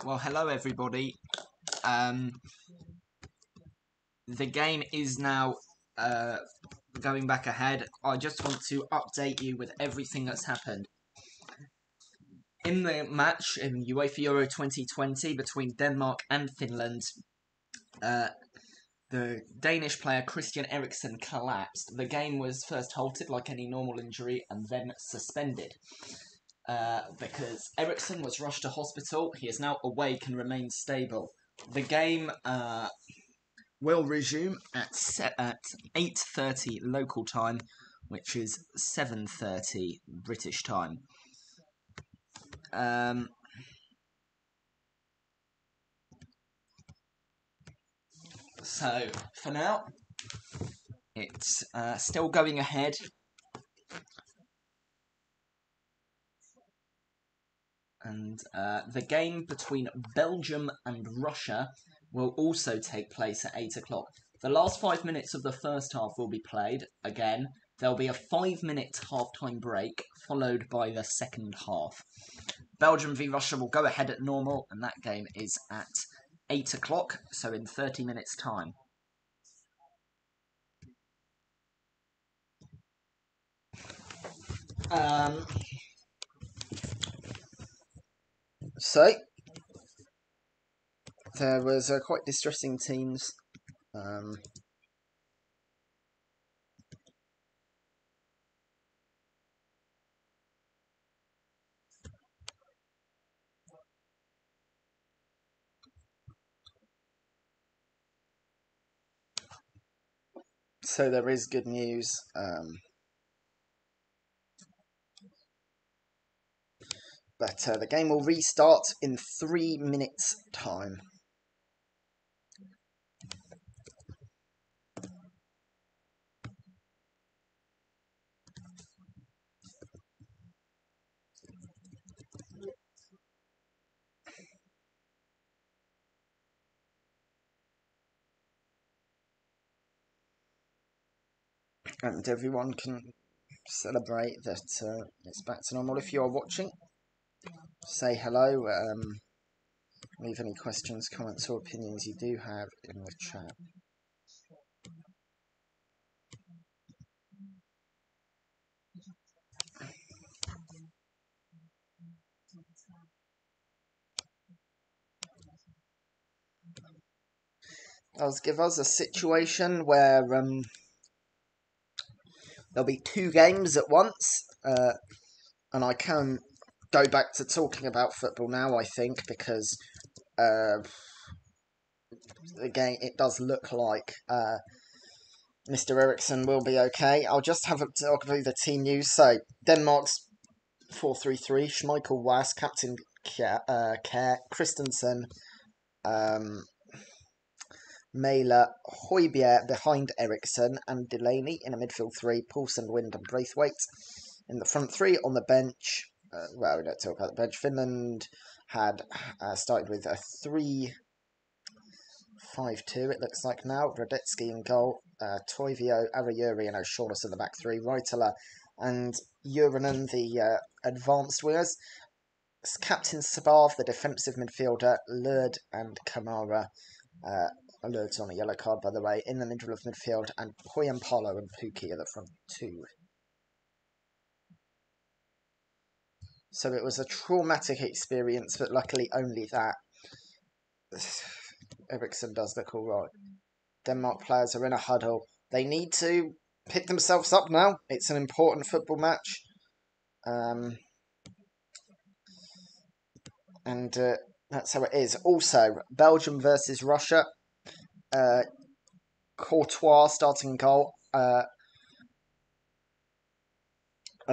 Well, hello everybody. The game is now going back ahead. I just want to update you with everything that's happened. In the match in UEFA Euro 2020 between Denmark and Finland, the Danish player Christian Eriksen collapsed. The game was first halted like any normal injury and then suspended. Because Eriksen was rushed to hospital. He is now awake and remains stable. The game will resume at 8:30 local time, which is 7:30 British time. So for now, it's still going ahead. And the game between Belgium and Russia will also take place at 8 o'clock. The last 5 minutes of the first half will be played again. There'll be a 5-minute half-time break, followed by the second half. Belgium v Russia will go ahead at normal, and that game is at 8 o'clock, so in 30 minutes' time. So, there was quite distressing teams. So there is good news. But the game will restart in 3 minutes' time. And everyone can celebrate that it's back to normal. If you're watching, say hello. Leave any questions, comments, or opinions you do have in the chat. I'll give us a situation where there'll be 2 games at once, and I can go back to talking about football now, I think, because again, it does look like Mr. Eriksen will be okay. I'll just have a talk about the team news. So, Denmark's 4-3-3, Schmeichel, Was, Captain Kjær, Christensen, Mæhle, Højbjerg behind Eriksen, and Delaney in a midfield 3, Poulsen, Wind and Braithwaite in the front 3. On the bench, well, we don't talk about the bench. Finland had started with a 3-5-2, it looks like now. Radetzky in goal, Toivio, Arayuri and O'Shaughnessyne in the back 3, Reitala and Jurinen, the advanced wingers. Captain Sabav, the defensive midfielder, Lurd and Kamara. Lurd's on a yellow card, by the way, in the middle of midfield, and Poyampalo and Pukki are the front 2. So it was a traumatic experience, but luckily only that. Eriksen does look alright. Denmark players are in a huddle. They need to pick themselves up now. It's an important football match. And that's how it is. Also, Belgium versus Russia. Courtois starting goal. A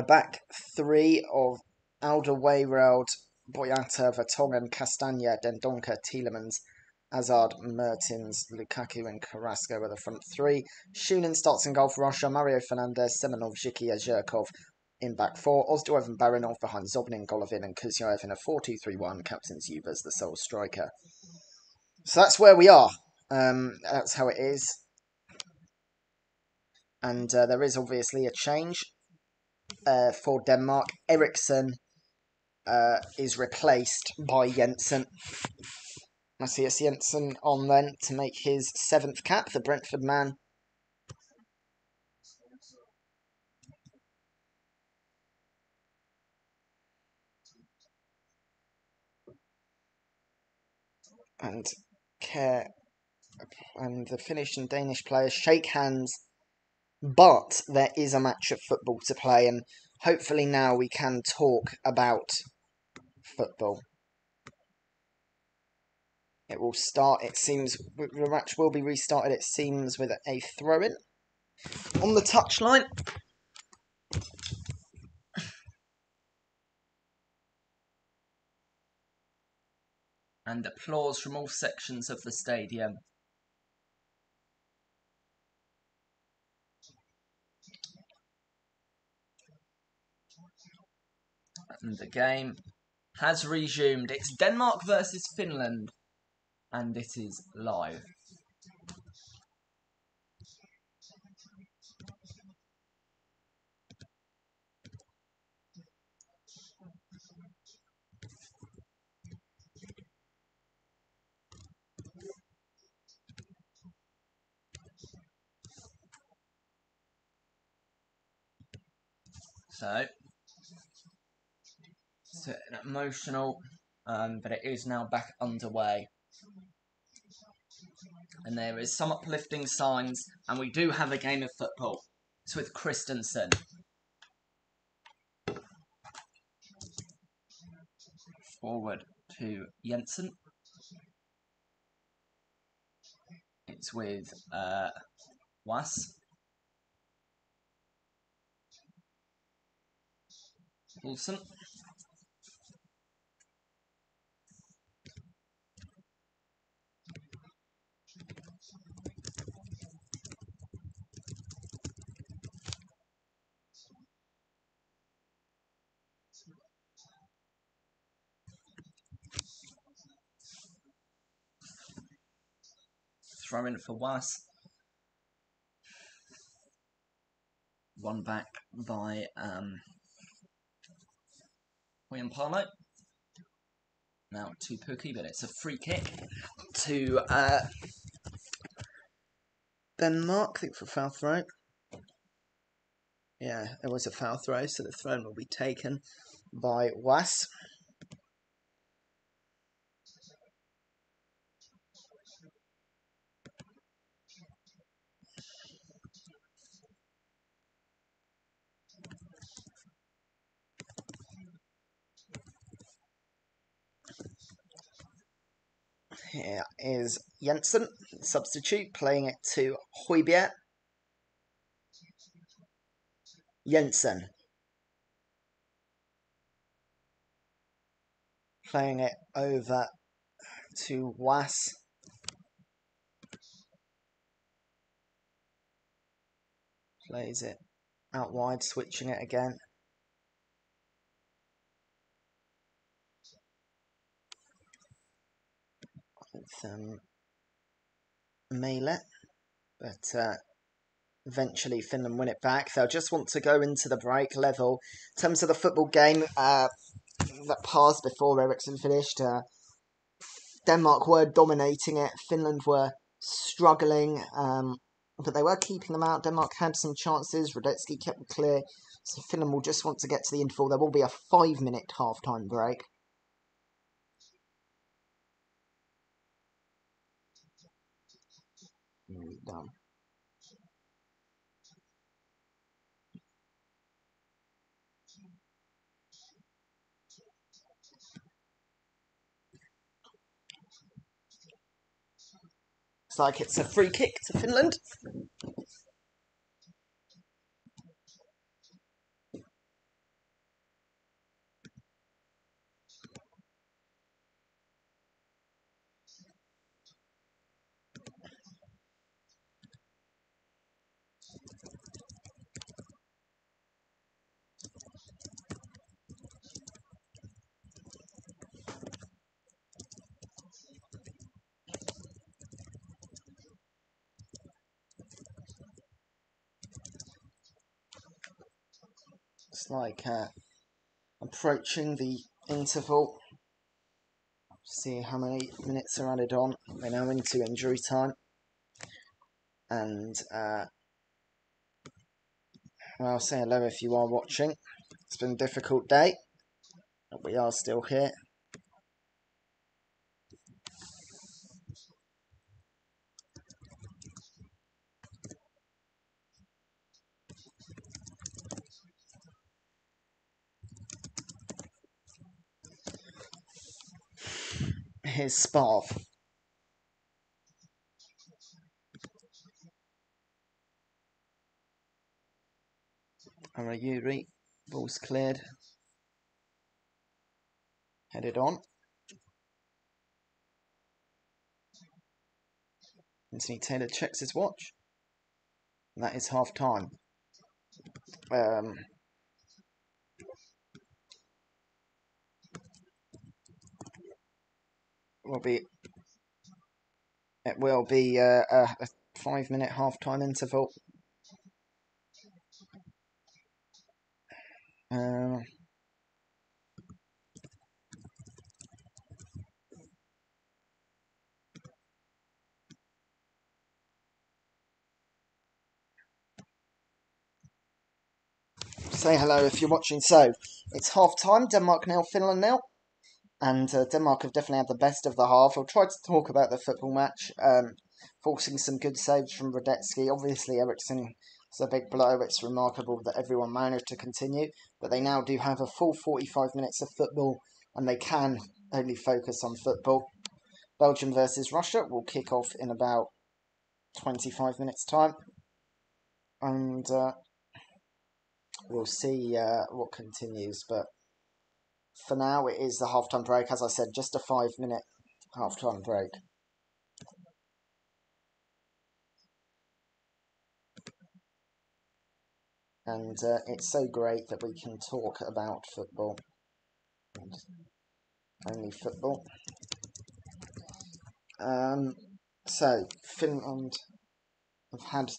back 3 of Alderweireld, Boyata, Vertonghen, Castagna, Dendoncker, Tielemans, Hazard, Mertens, Lukaku and Carrasco are the front 3. Shunin starts in goal for Russia. Mario Fernandes, Semenov, Zhikia, Zhirkov in back 4. Ozdoev and Barinov behind Zobnin, Golovin and Kuzyaev in a 4-2-3-1. Captain Zubas, the sole striker. So that's where we are. That's how it is. And there is obviously a change for Denmark. Eriksen is replaced by Jensen. Matthias Jensen on then to make his 7th cap, the Brentford man. And the Finnish and Danish players shake hands, but there is a match of football to play, and hopefully now we can talk about football. It will start, it seems, the match will be restarted, it seems, with a throw-in on the touchline. And applause from all sections of the stadium. And the game has resumed. It's Denmark versus Finland, and it is live. So it's emotional, but it is now back underway. And there is some uplifting signs, and we do have a game of football. It's with Christensen. Forward to Jensen. It's with Was. Wilson. Throw in for Was. One back by William Parlow. Now to Pukki, but it's a free kick to Denmark, I think, for foul throw. Yeah, it was a foul throw, so the throw will be taken by Was. Here is Jensen, substitute, playing it to Højbjerg. Jensen. Playing it over to Was. Plays it out wide, switching it again. With Mele, but eventually Finland win it back. They'll just want to go into the break level. In terms of the football game that passed before Eriksson finished, Denmark were dominating it. Finland were struggling, but they were keeping them out. Denmark had some chances. Radetzky kept them clear. So Finland will just want to get to the interval. There will be a 5-minute half-time break. Done. Looks like it's a free kick to Finland. It's like approaching the interval. See how many minutes are added on. We're now into injury time. And, well, say hello if you are watching. It's been a difficult day, but we are still here. Here's Sparv. Arayuri, ball's cleared. Headed on. Anthony Taylor checks his watch. And that is half time. It will be a 5-minute half-time interval. Say hello if you're watching. So, it's half-time, Denmark 0, Finland 0. And Denmark have definitely had the best of the half. I'll try to talk about the football match, forcing some good saves from Radetzky. Obviously, Eriksson is a big blow. It's remarkable that everyone managed to continue. But they now do have a full 45 minutes of football, and they can only focus on football. Belgium versus Russia will kick off in about 25 minutes' time. And we'll see what continues. But for now, it is the half-time break. As I said, just a 5-minute half-time break. And it's so great that we can talk about football. And only football. So, Finland have had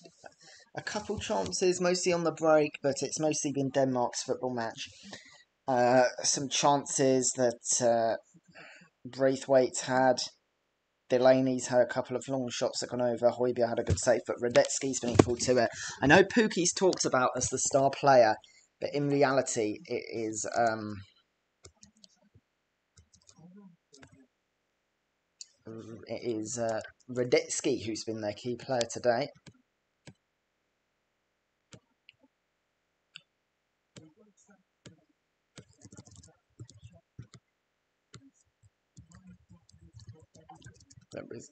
a couple chances, mostly on the break, but it's mostly been Denmark's football match. Some chances that Braithwaite had. Delaney's had a couple of long shots that gone over. Højbjerg had a good save, but Radetzky's been equal to it. I know Pukki's talked about as the star player, but in reality, it is Radetzky who's been their key player today. That was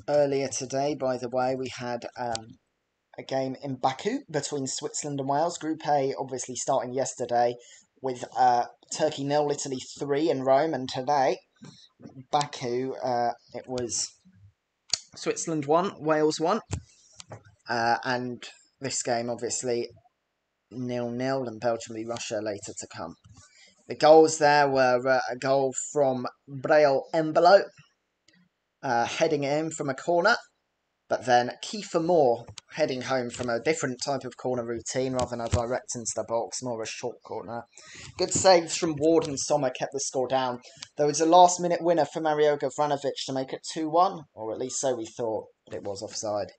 earlier today, by the way, we had a game in Baku between Switzerland and Wales. Group A obviously starting yesterday with Turkey 0, Italy 3 in Rome, and today, Baku, it was Switzerland 1, Wales 1, and this game obviously 0-0, and Belgium v Russia later to come. The goals there were a goal from Braille Embolo, heading it in from a corner, but then Kiefer Moore heading home from a different type of corner routine rather than a direct into the box, more a short corner. Good saves from Ward and Sommer kept the score down. There was a last-minute winner for Mario Gavranovic to make it 2-1, or at least so we thought, but it was offside.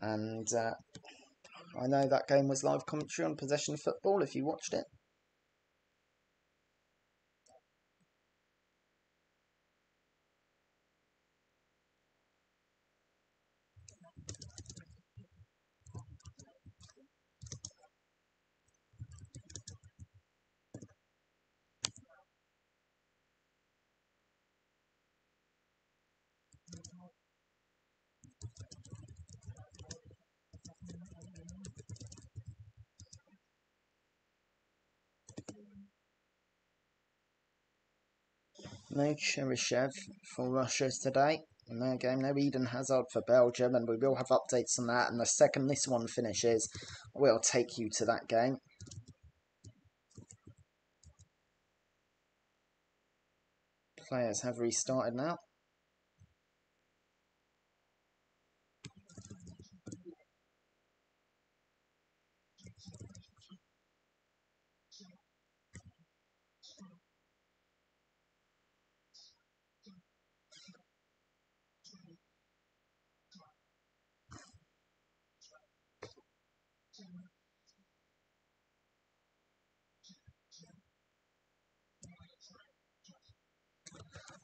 And I know that game was live commentary on Possession Football if you watched it. No Cheryshev for Russia today. In their game, no Eden Hazard for Belgium, and we will have updates on that. And the second this one finishes, we'll take you to that game. Players have restarted now.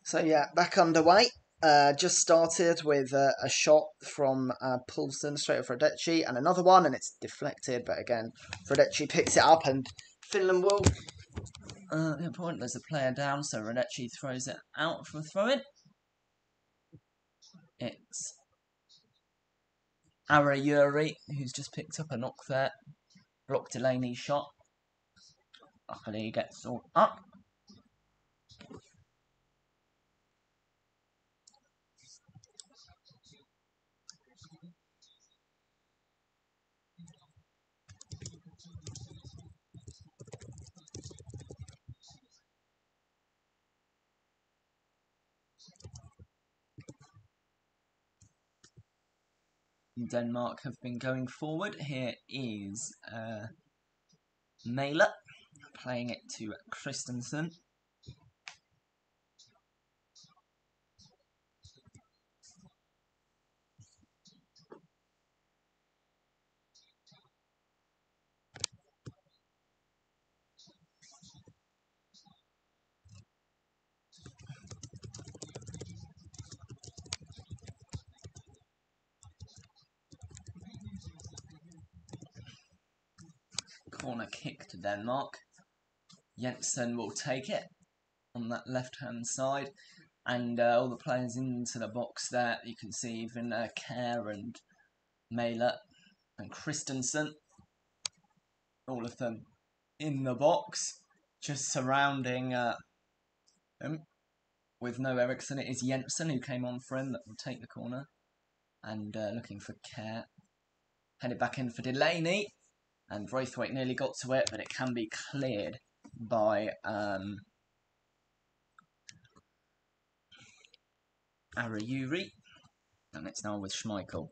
So yeah, back underway. Just started with a shot from Poulsen straight for Fredecci, and another one, and it's deflected. But again, Fredecci picks it up, and Finland will. The point, there's a player down, so Fredecci throws it out for a throw-in. It's Arayuri who's just picked up a knock there. Blocked Delaney's shot. Luckily, he gets all up. Denmark have been going forward. Here is Mæhle playing it to Christensen. Corner kick to Denmark. Jensen will take it on that left-hand side. And all the players into the box there. You can see even Kjær and Mæhle and Christensen. All of them in the box. Just surrounding him. With no Eriksson, it is Jensen who came on for him that will take the corner. And looking for Kjær. Headed back in for Delaney. And Braithwaite nearly got to it, but it can be cleared by Arayuri. And it's now with Schmeichel.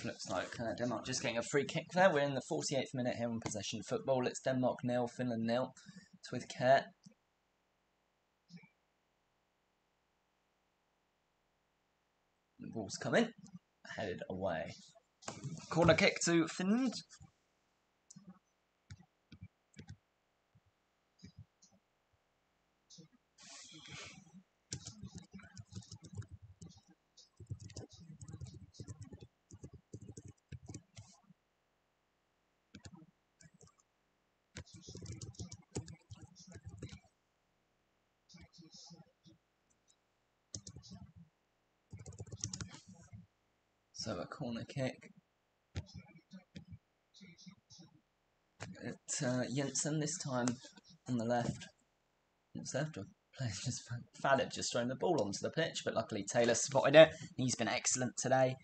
Looks like Denmark just getting a free kick there. We're in the 48th minute here on Possession Football. It's Denmark 0, Finland 0. It's with Kjær. The ball's coming. Headed away. Corner kick to Finland. So a corner kick. It's Jensen this time on the left. It's left. Players just Faded just throwing the ball onto the pitch, but luckily Taylor spotted it. He's been excellent today.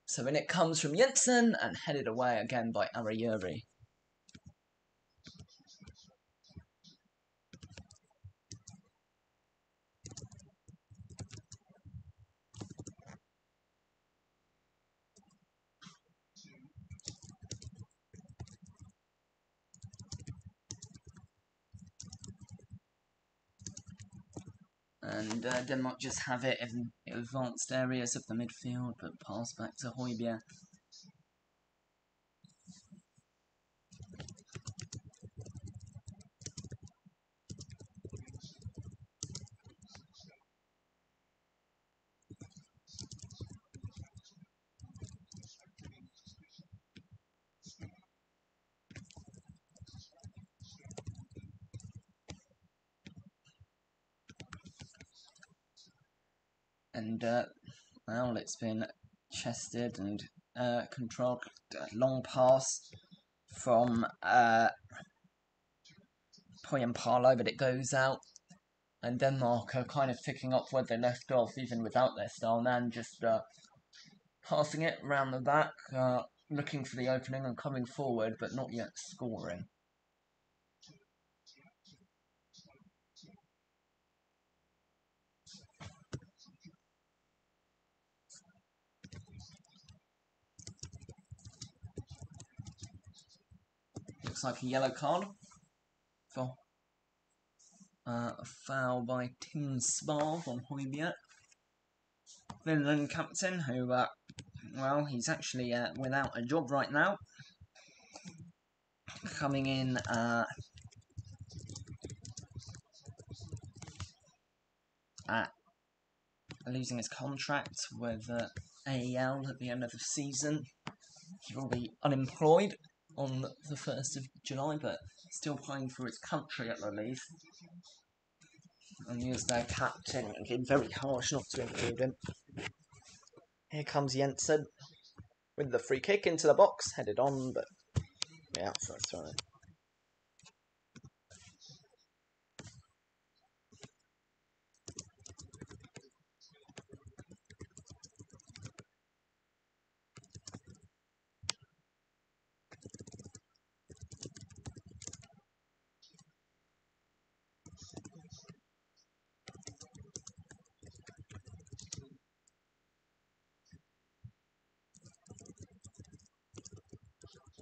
So in it comes from Jensen and headed away again by Arayuri. And Denmark just have it in advanced areas of the midfield, but pass back to Højbjerg. And, well, it's been chested and controlled. Long pass from Poyampalo, but it goes out. And Denmark are kind of picking up where they left off, even without their star man, just passing it round the back, looking for the opening and coming forward, but not yet scoring. Looks like a yellow card for a foul by Tim Sparv on Højbjerg. Finland captain, who, well, he's actually without a job right now. Coming in losing his contract with AEL at the end of the season. He will be unemployed on the 1st of July, but still playing for his country at the least. And he was their captain, and been very harsh not to include him. Here comes Jensen with the free kick into the box, headed on, but yeah, first throw.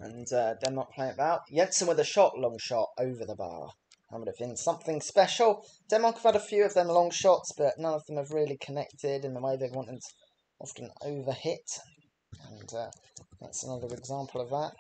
And Denmark play it out. Jensen with a shot, long shot, over the bar. That would have been something special. Denmark have had a few of them long shots, but none of them have really connected in the way they wanted, often overhit. And that's another example of that.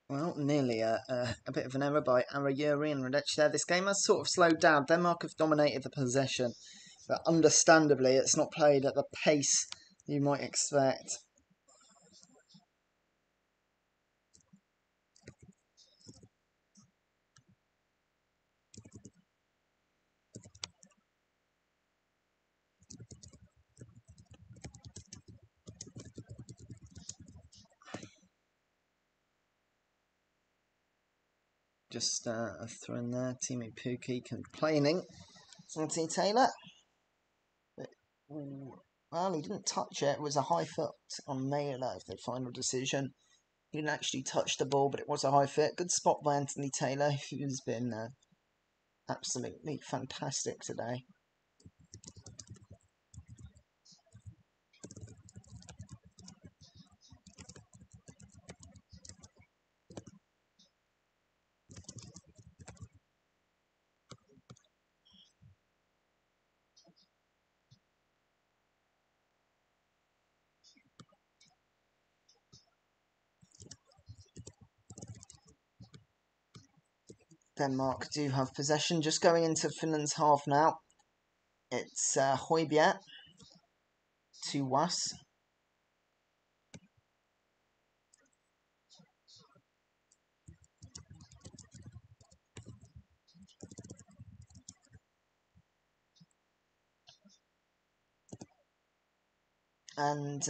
Well, nearly a bit of an error by Arayuri and Radech there. This game has sort of slowed down. Denmark have dominated the possession, but understandably it's not played at the pace you might expect. Just a throw in there. Timu Pukki complaining. Santi Taylor. Well, he didn't touch it. It was a high foot on Mailer, the final decision. He didn't actually touch the ball, but it was a high foot. Good spot by Anthony Taylor, who's been absolutely fantastic today. Denmark do have possession. Just going into Finland's half now. It's Højbjerg to Was. And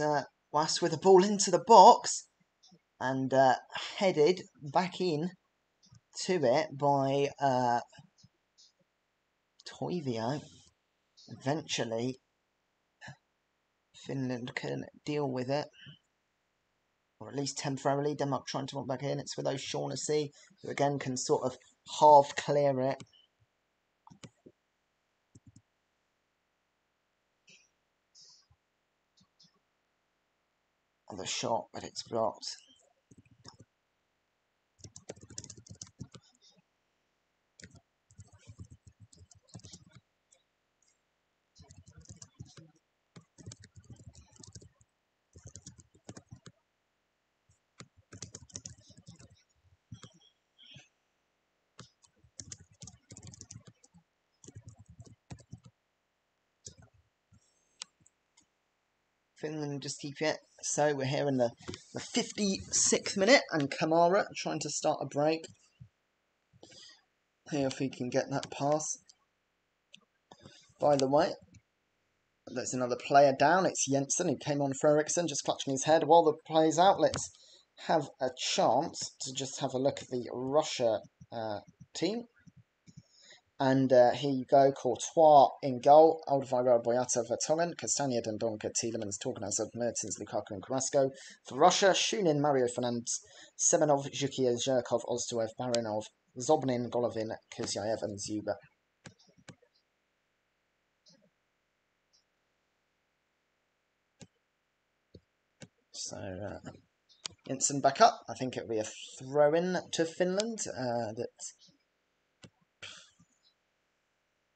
Was with the ball into the box and headed back in to it by Toivio. Eventually, Finland can deal with it, or at least temporarily. Denmark trying to walk back in. It's with O'Shaughnessy, who again can sort of half clear it. On the shot, but it's blocked. Finland just keep it. So we're here in the 56th minute, and Kamara trying to start a break. Here if he can get that pass. By the way, there's another player down. It's Jensen who came on for Eriksson, just clutching his head. While the play's out, let's have a chance to just have a look at the Russia team. And here you go, Courtois in goal, Alderweireld, Boyata, Vertonghen, Castagna, Dendoncker, Tielemans, Torganazov, Mertens, Lukaku and Carrasco. For Russia, Shunin, Mario Fernandes, Semenov, Zhukia, Zhirkov, Oztuev, Barinov, Zobnin, Golovin, Kuzyaev and Zuba. So, Jensen back up. I think it'll be a throw-in to Finland. That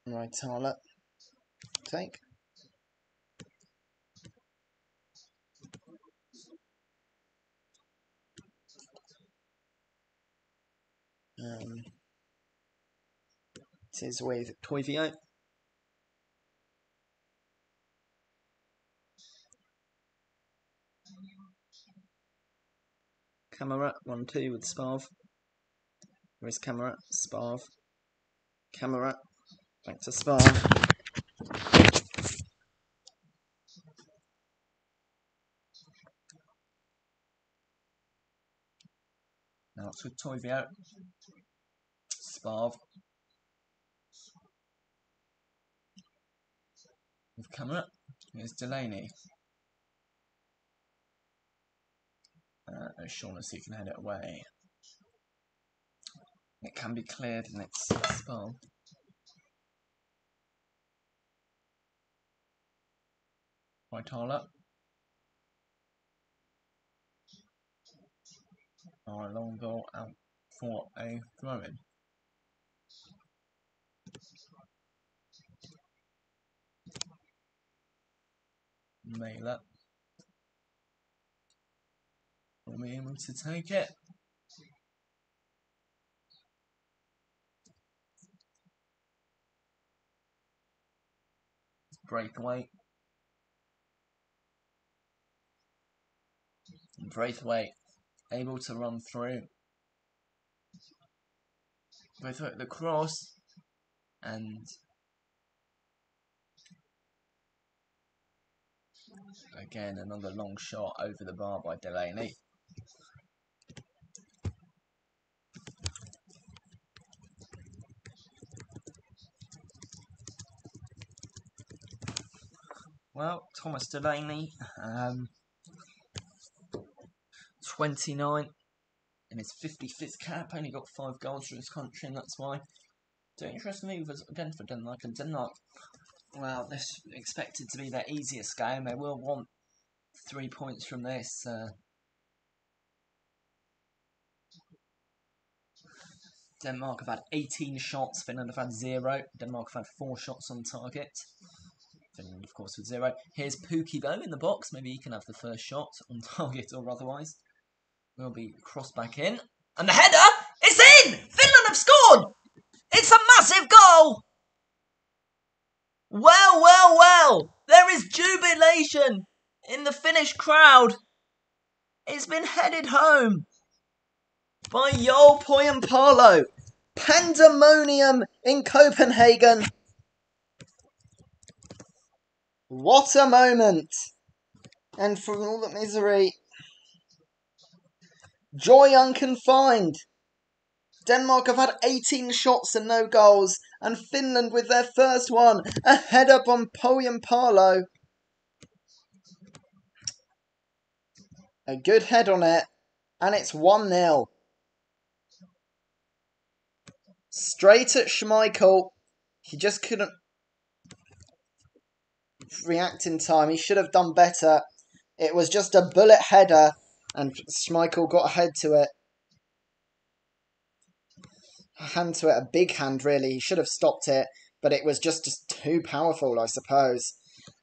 Raitala take. It is with Toivio. Camera 1-2 with Sparv. Where is Camera? Sparv. Camera. Back to Sparv. Now it's with Toivio. Sparv. With Camera. Here's Delaney. Shaughnessy can head it away. It can be cleared and it's Sparv. Raitala. Our long ball out for a throw-in. Mailer will be able to take it. Breakaway. Braithwaite able to run through. Braithwaite the cross and again another long shot over the bar by Delaney. Well, Thomas Delaney, 29 in his 55th cap, only got 5 goals for his country, and that's why. So interesting move again for Denmark, and Denmark, well, this is expected to be their easiest game. They will want 3 points from this. Denmark have had 18 shots, Finland have had 0. Denmark have had 4 shots on target. Finland, of course, with 0. Here's Pukki, though, in the box. Maybe he can have the first shot on target or otherwise. Will be crossed back in. And the header is in! Finland have scored! It's a massive goal! Well, well, well! There is jubilation in the Finnish crowd. It's been headed home by Joel Poyenpalo. Pandemonium in Copenhagen. What a moment! And from all the misery, joy unconfined. Denmark have had 18 shots and no goals, and Finland with their first one, a header on Poyenpalo. A good head on it, and it's 1-0. Straight at Schmeichel. He just couldn't react in time. He should have done better. It was just a bullet header, and Schmeichel got a head to it. A hand to it, a big hand really. He should have stopped it, but it was just too powerful, I suppose.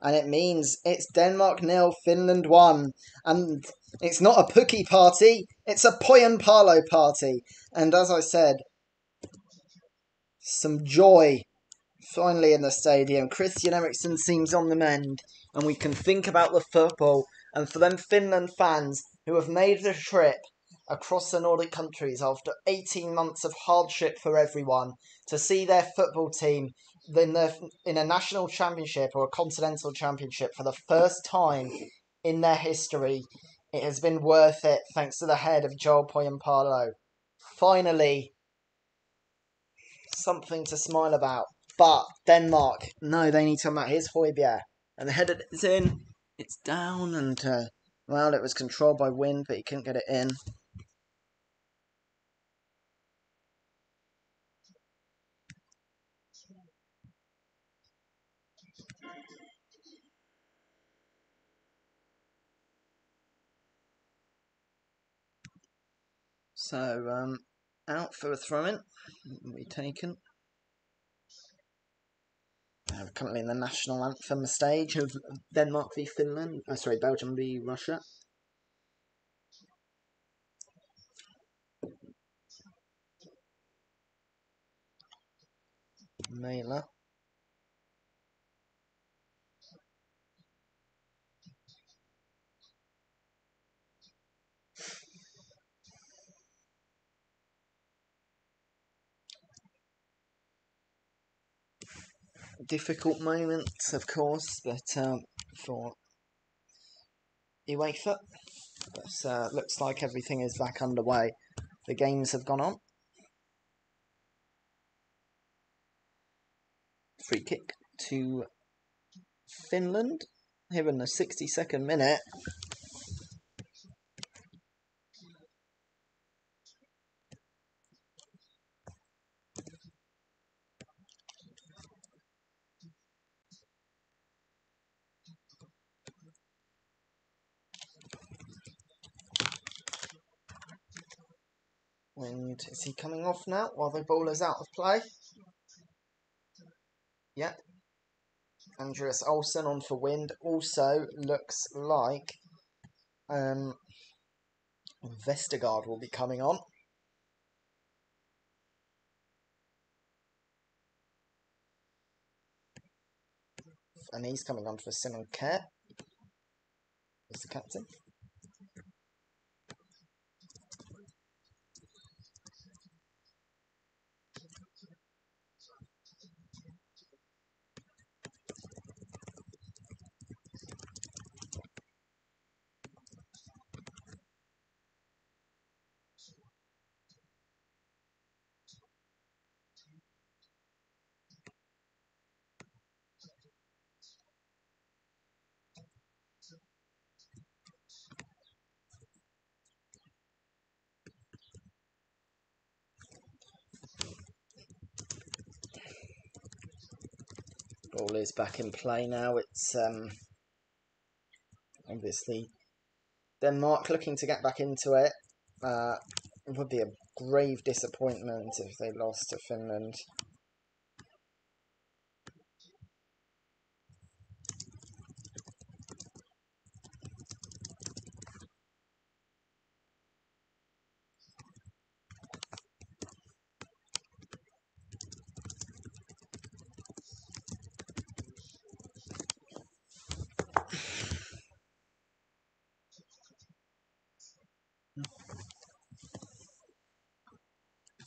And it means it's Denmark 0, Finland 1. And it's not a Pukki party, it's a Poyenpalo party. And as I said, some joy finally in the stadium. Christian Eriksen seems on the mend. and we can think about the football. And for them Finland fans who have made the trip across the Nordic countries after 18 months of hardship for everyone, to see their football team in a national championship or a continental championship for the first time in their history, it has been worth it thanks to the head of Joel Poyampalo. Finally, something to smile about. But Denmark, no, they need to come out. Here's Højbjerg. And the header is in. It's down and, well, it was controlled by wind, but he couldn't get it in. So, out for a throw-in. Will be taken. Currently in the national anthem stage of Denmark v Finland. Belgium v Russia. Mailer. Difficult moments, of course, but for UEFA. But looks like everything is back underway. The games have gone on. Free kick to Finland here in the 62nd minute. And is he coming off now while the ball is out of play? Yep. Andreas Olsen on for Wind. Also looks like Vestergaard will be coming on. And he's coming on for Simon Kerr. He's the captain. Ball is back in play now. It's obviously Denmark looking to get back into it. It would be a grave disappointment if they lost to Finland.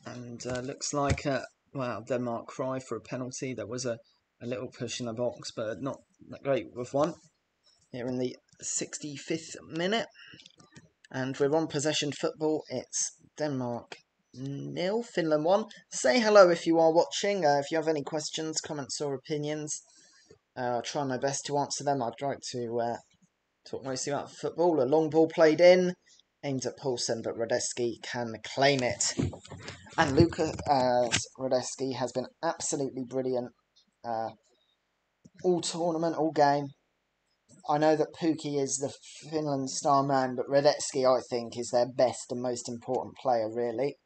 And looks like, Denmark cry for a penalty. There was a little push in the box, but not that great with one. Here in the 65th minute. And we're on possession football. It's Denmark 0, Finland 1. Say hello if you are watching. If you have any questions, comments or opinions, I'll try my best to answer them. I'd like to talk mostly about football. A long ball played in, aimed at Poulsen, but Radetzky can claim it. And Lukas Radetzky has been absolutely brilliant all tournament, all game. I know that Pukki is the Finland star man, but Radetzky, I think, is their best and most important player, really.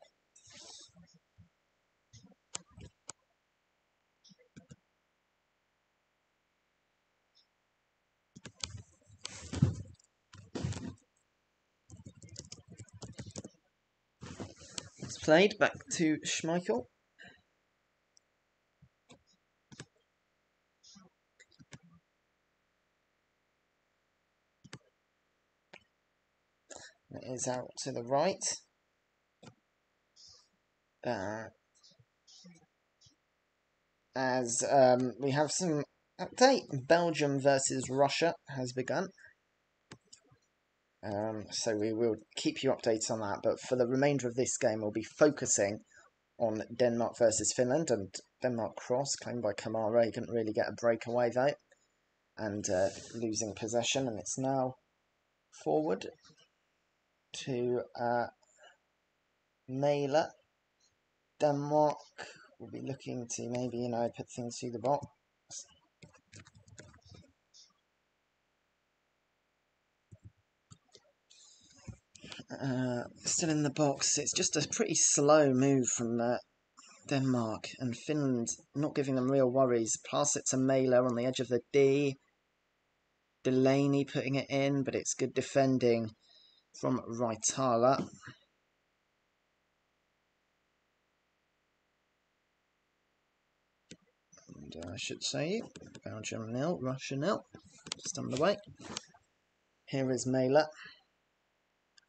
It's played back to Schmeichel. It is out to the right. As we have some update, Belgium versus Russia has begun. So we will keep you updated on that. But for the remainder of this game, we'll be focusing on Denmark versus Finland, and Denmark cross claimed by Kamara. He couldn't really get a breakaway though, and losing possession. And it's now forward to Mæhle. Denmark will be looking to maybe, put things through the box. Still in the box. It's just a pretty slow move from Denmark, and Finland not giving them real worries. Pass it to Mæhle on the edge of the D. Delaney putting it in, but it's good defending from Raitala. And I should say, Belgium 0, Russia 0. Just underway. Here is Mæhle.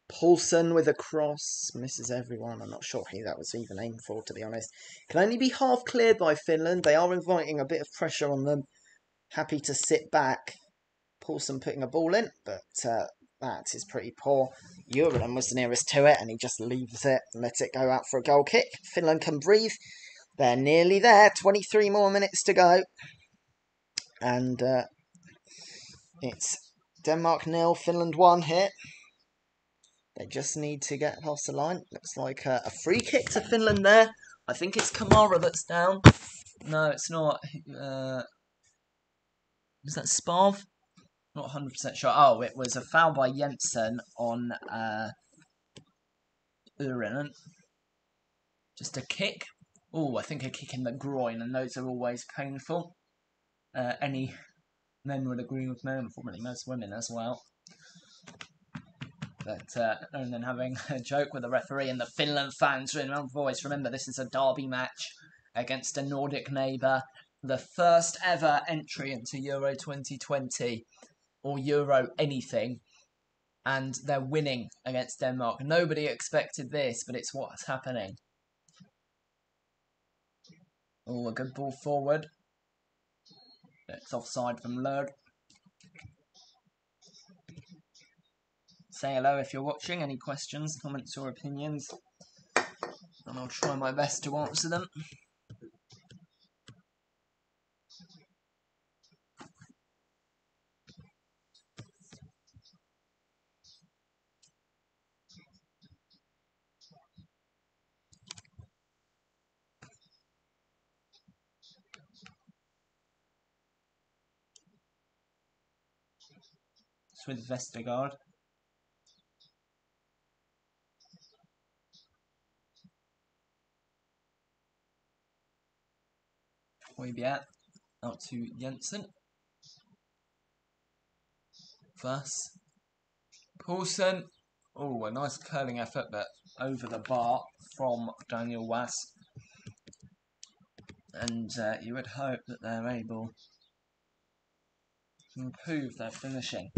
Poulsen with a cross, misses everyone. I'm not sure who that was even aimed for, to be honest. Can only be half cleared by Finland. They are inviting a bit of pressure on them. Happy to sit back. Poulsen putting a ball in, but that is pretty poor. Uren was the nearest to it, and he just leaves it and lets it go out for a goal kick. Finland can breathe. They're nearly there. 23 more minutes to go. And it's Denmark 0, Finland 1 here. They just need to get past the line. Looks like a free kick to Finland there. I think it's Kamara that's down. No, it's not. Was that Spav? Not 100% sure. Oh, it was a foul by Jensen on Uren. Just a kick. Oh, I think a kick in the groin, and those are always painful. Any men would agree with me, and probably most women as well. But and then having a joke with the referee and the Finland fans in one voice. Remember, this is a derby match against a Nordic neighbour. The first ever entry into Euro 2020 or Euro anything, and they're winning against Denmark. Nobody expected this, but it's what's happening. Oh, a good ball forward. It's offside from Lurd. Say hello if you're watching. Any questions, comments or opinions, and I'll try my best to answer them. It's with Vestergaard. Højbjerg out to Jensen. Fuss. Poulsen. Oh, a nice curling effort, but over the bar from Daniel Wass. And you would hope that they're able to improve their finishing.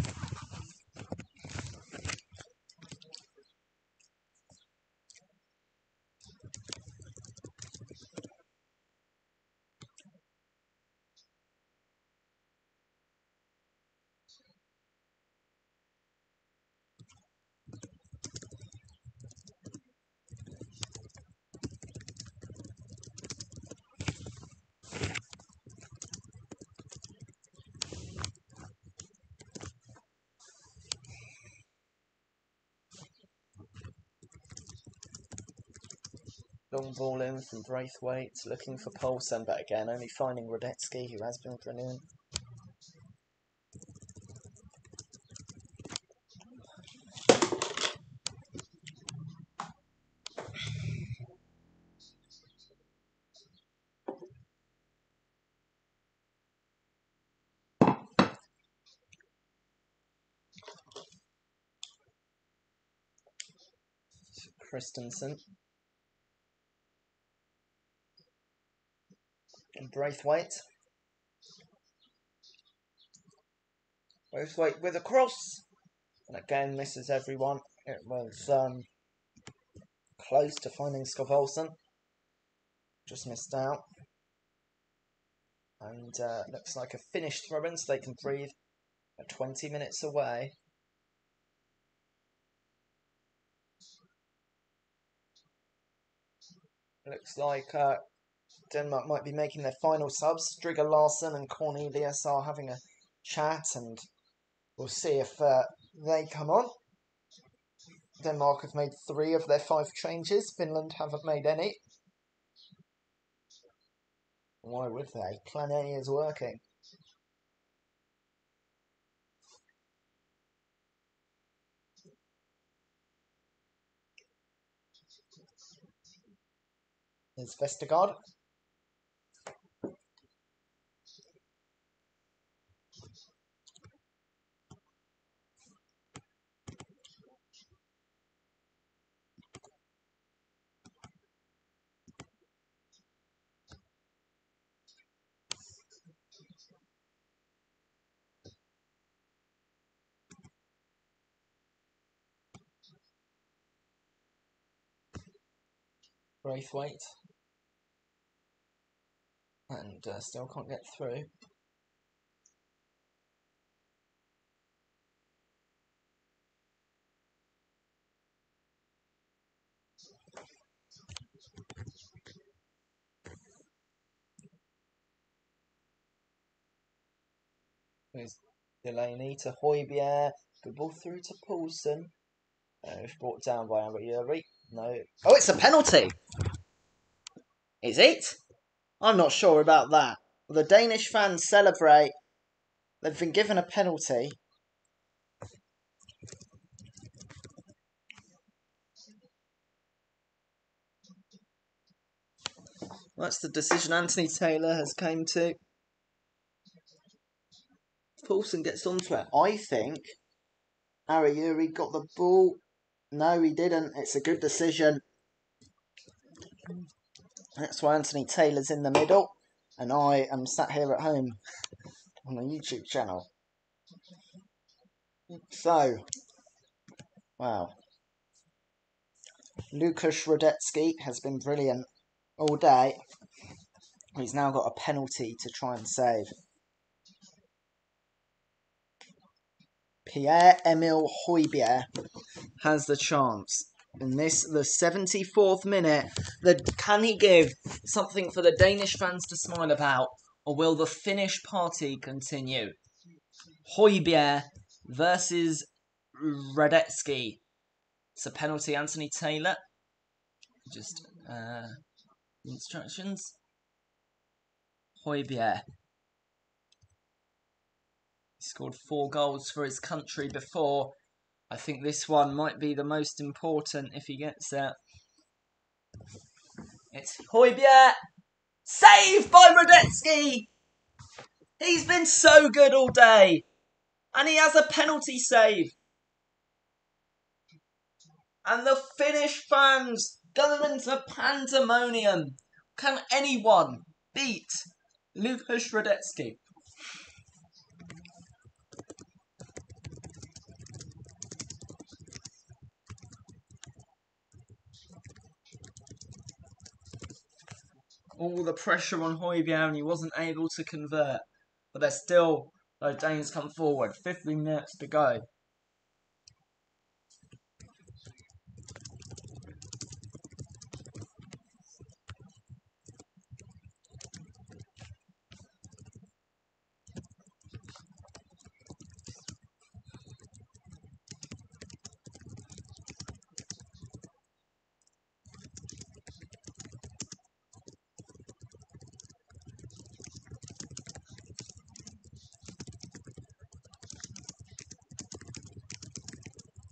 Long ball in from Braithwaite, looking for Poulsen, but again, only finding Radetzky, who has been brilliant. Christensen. And Braithwaite. Braithwaite with a cross. And again misses everyone. It was close to finding Scott Olsen. Just missed out. And looks like a finished throw-in, so they can breathe. 20 minutes away. Looks like Denmark might be making their final subs. Strigger Larsen and Cornelius are having a chat, and we'll see if they come on. Denmark have made 3 of their 5 changes. Finland haven't made any. Why would they? Plan A is working. There's Vestergaard. Braithwaite. And still can't get through. There's Delaney to Højbjerg. Good ball through to Poulsen. It's brought down by Amber Yuri. No. Oh, it's a penalty! Is it? I'm not sure about that. The Danish fans celebrate. They've been given a penalty. That's the decision Anthony Taylor has came to. Poulsen gets onto it. I think Arayuri got the ball. No, he didn't. It's a good decision. That's why Anthony Taylor's in the middle. And I am sat here at home on the YouTube channel. So, wow. Lukasz Radetzky has been brilliant all day. He's now got a penalty to try and save. Pierre-Emile Højbjerg has the chance. In this, the 74th minute, can he give something for the Danish fans to smile about, or will the Finnish party continue? Højbjerg versus Radetzky. It's a penalty, Anthony Taylor. Just instructions. Højbjerg. He scored 4 goals for his country before. I think this one might be the most important if he gets it. It's Højbjerg. Saved by Radetzky. He's been so good all day. And he has a penalty save. And the Finnish fans go into pandemonium. Can anyone beat Lukasz Radetzky? All the pressure on Højbjerg and he wasn't able to convert. But there's still, the Danes come forward. 15 minutes to go.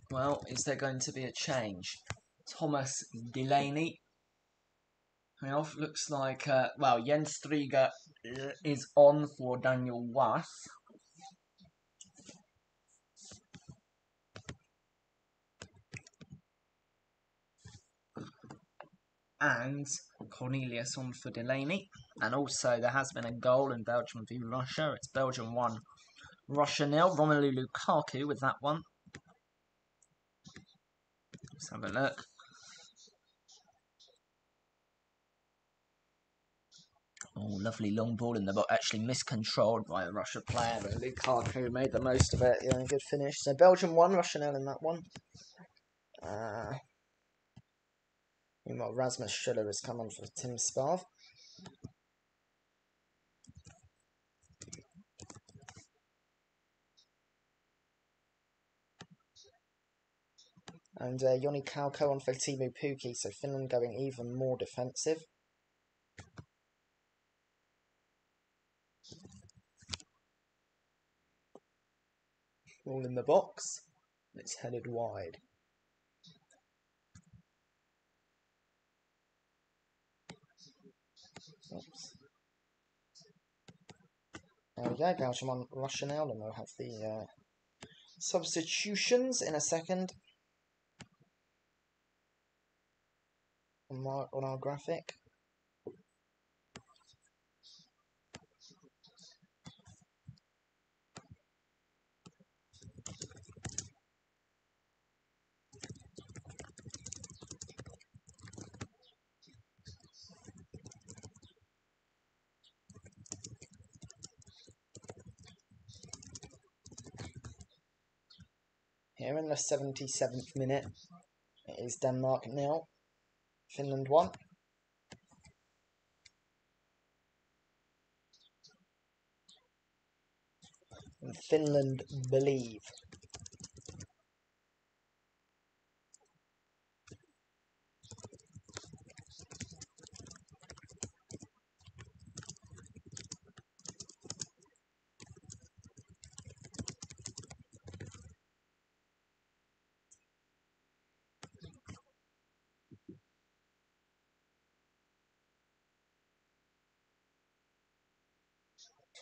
Well, is there going to be a change? Thomas Delaney. Looks like, Jens Striger is on for Daniel Wass. And Cornelius on for Delaney. And also there has been a goal in Belgium v Russia. It's Belgium 1, Russia 0. Romelu Lukaku with that one. Let's have a look. Oh, lovely long ball in the box. Actually miscontrolled by a Russia player, but Lukaku made the most of it. Yeah, good finish. So Belgium 1, Russia 0 in that one. Meanwhile, Rasmus Schuller has come on for Tim Sparv. And Joni Kauko on for Timu Pukki, so Finland going even more defensive. All in the box. It's headed wide. Oops. There we go, Belgium on Russia now, and we'll have the substitutions in a second on our graphic. Here in the 77th minute, it is Denmark 0, Finland 1. And Finland believe.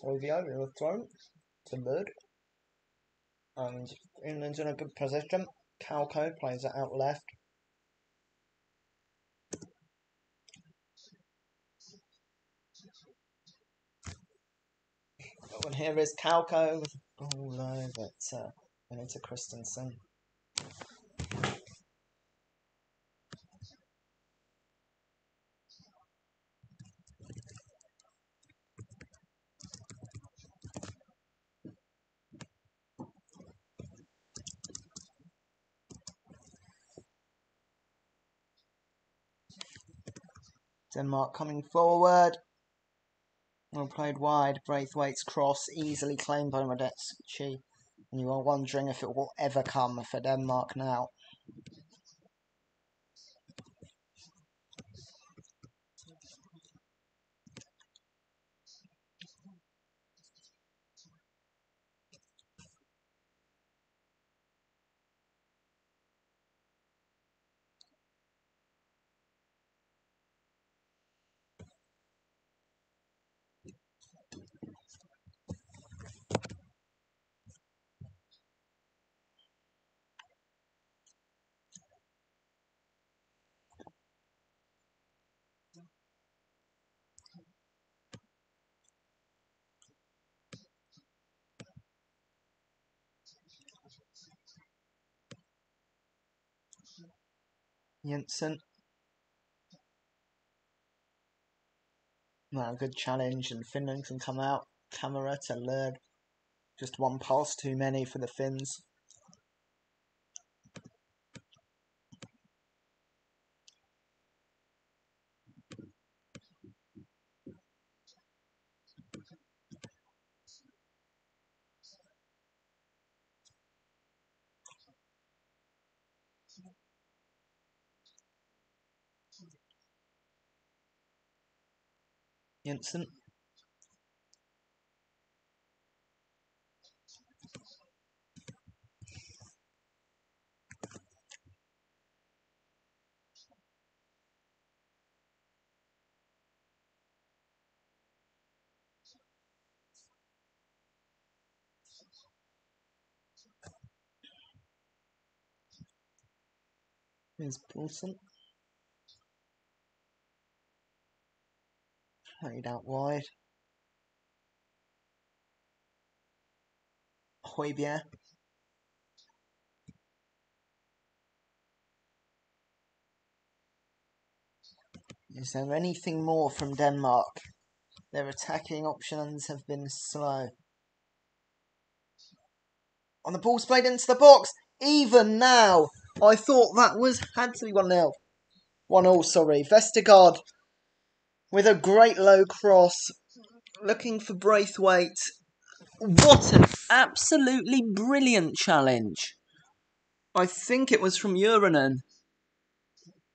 Toivio in the throw to Bird. And England's in a good position. Kauko plays it out left. And here is Kauko with a ball low, but into Christensen. Denmark coming forward. Well played wide. Braithwaite's cross easily claimed by Radetzky. And you are wondering if it will ever come for Denmark now. Jensen. Well, good challenge, and Finland can come out. Camera to Lurd. Just one pass too many for the Finns. Jensen. Here's Paulson. Played out wide. Højbjerg. Is there anything more from Denmark? Their attacking options have been slow. On the ball's played into the box. Even now. I thought that had to be 1-0. 1-1, sorry. Vestergaard with a great low cross. Looking for Braithwaite. What an absolutely brilliant challenge. I think it was from Urinen.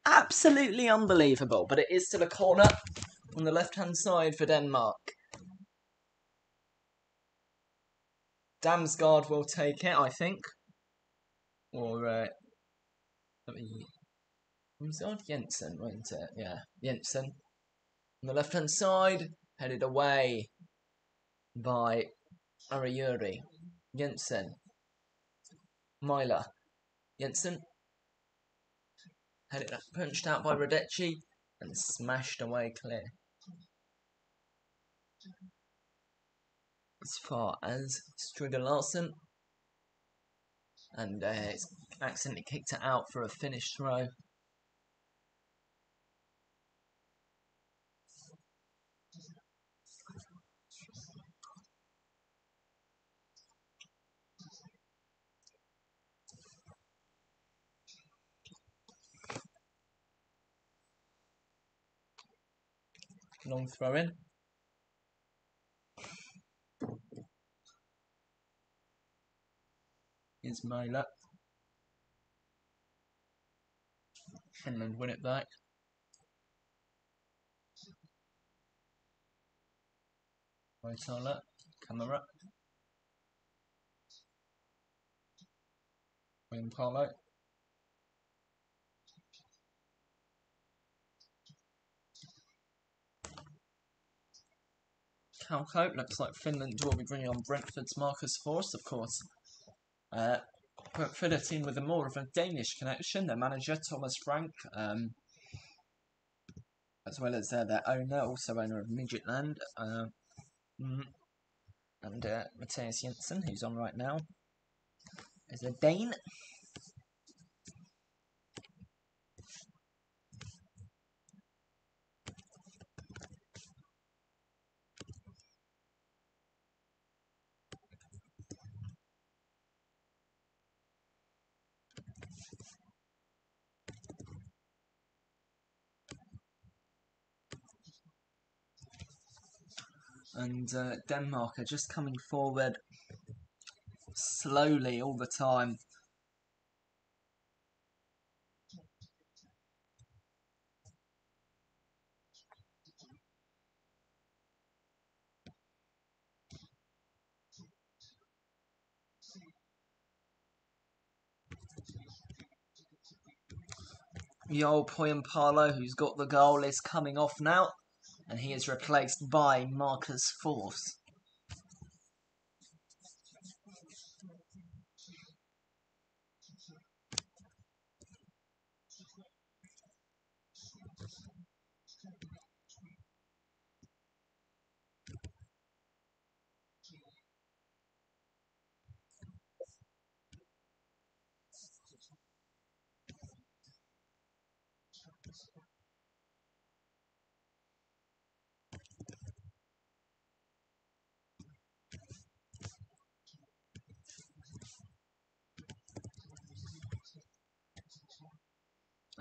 Absolutely unbelievable. But it is still a corner on the left-hand side for Denmark. Damsgaard will take it, I think. Or, Damsgaard? Jensen, wasn't it? Yeah, Jensen. On the left-hand side, headed away by Arayuri. Jensen. Myler. Jensen. Headed up, punched out by Radecki and smashed away clear. As far as Striger Larsen. And it's accidentally kicked it out for a finished throw. Long throw in. Here's Myler. Finland win it back. Raitala. Camera. William Parlow. Calcote. Looks like Finland will be bringing on Brentford's Marcus Forss, of course. Brentford, a team with more of a Danish connection. Their manager, Thomas Frank, as well as their owner, also owner of Midgetland, and Matthias Jensen, who's on right now, is a Dane. And Denmark are just coming forward slowly all the time. Joel Poyampalo, who's got the goal, is coming off now, and he is replaced by Marcus Forss.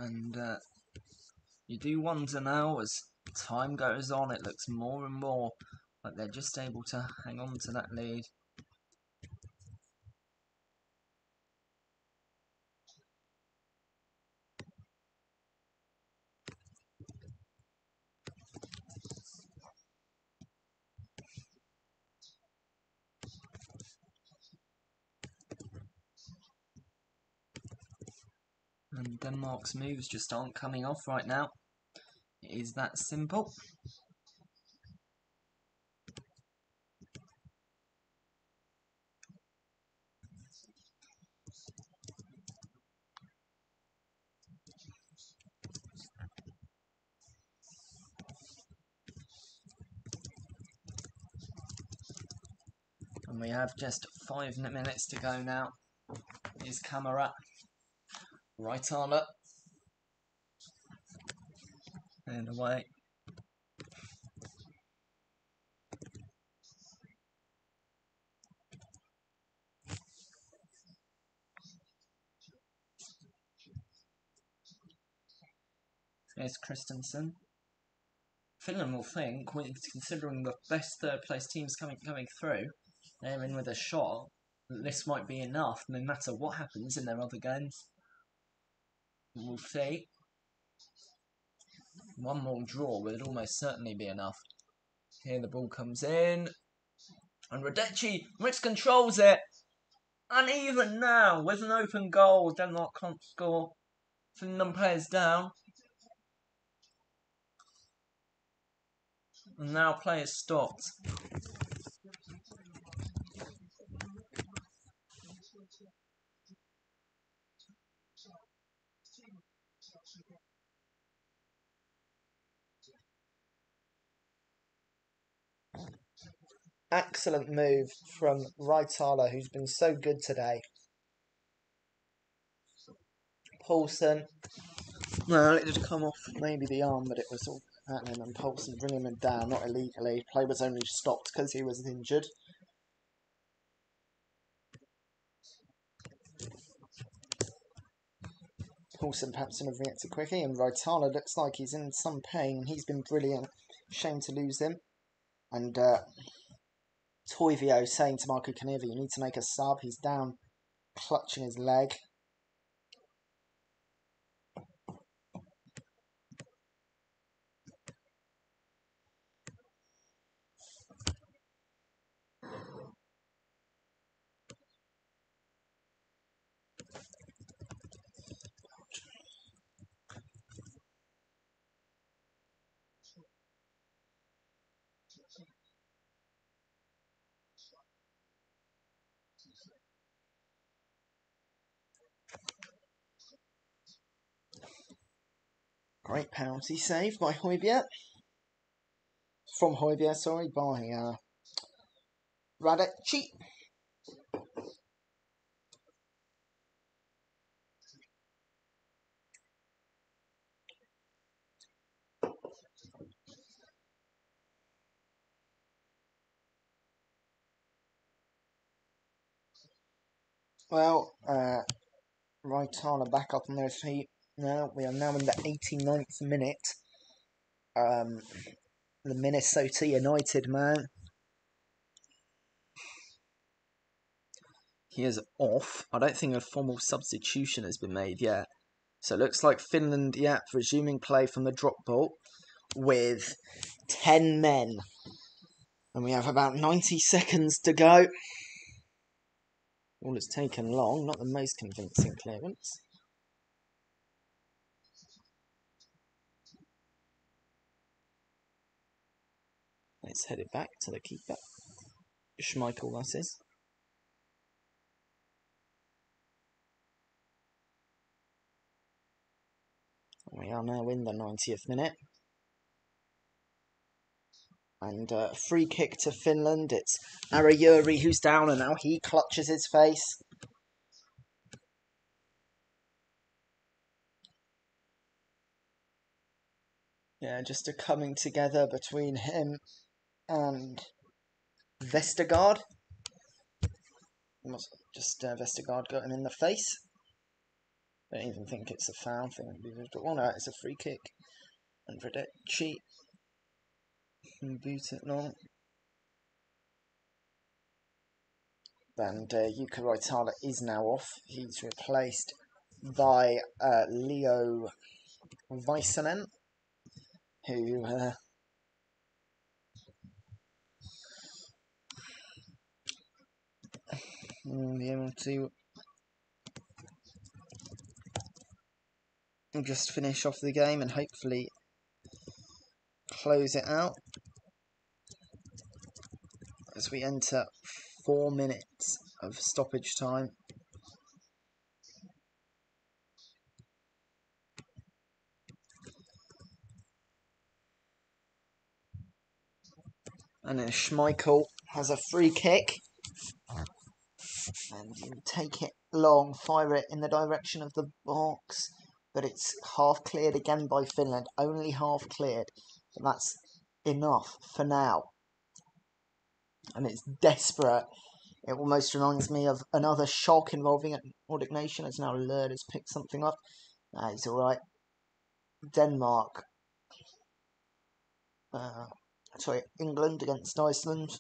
And you do wonder now, as time goes on, it looks more and more like they're just able to hang on to that lead. And Denmark's moves just aren't coming off right now. It is that simple. And we have just 5 minutes to go now. Here's Camera. Right armour. And away. There's Christensen. Finland will think, considering the best third place teams coming through, they're in with a shot. This might be enough, no matter what happens in their other games. We'll see. One more draw would almost certainly be enough. Here the ball comes in. And Radecki, Rix controls it. And even now, with an open goal, Denmark can't score. Finland players down. And now players stopped. Excellent move from Reitala, who's been so good today. Paulson. Well, it had come off maybe the arm, but it was all happening. And Paulson bringing him down, not illegally. Play was only stopped because he was injured. Paulson perhaps going to react quickly, and Reitala looks like he's in some pain. He's been brilliant. Shame to lose him. And Toivio saying to Marco Caneva, you need to make a sub. He's down, clutching his leg. Great penalty save by Højbjerg. From Højbjerg, sorry, by Radecki. Well, Reitala back up on their feet now. We are now in the 89th minute. The Minnesota United man. He is off. I don't think a formal substitution has been made yet. So it looks like Finland, resuming play from the drop ball with 10 men. And we have about 90 seconds to go. All has taken long, not the most convincing clearance. Let's head it back to the keeper. Schmeichel, that is. We are now in the 90th minute. And free kick to Finland. It's Arajuri who's down, and now he clutches his face. Yeah, just a coming together between him and Vestergaard. Vestergaard got him in the face. I don't even think it's a foul thing. Oh no, it's a free kick. And Radecki can boot it long. And Jukka Raitala is now off. He's replaced by Leo Väisänen, who will be able to just finish off the game and hopefully close it out as we enter 4 minutes of stoppage time. And then Schmeichel has a free kick. And you take it long, fire it in the direction of the box. but it's half cleared again by Finland. Only half cleared, but that's enough for now. And it's desperate. It almost reminds me of another shock involving a Nordic nation. As now Lurd has picked something up. He's alright. Denmark. England against Iceland.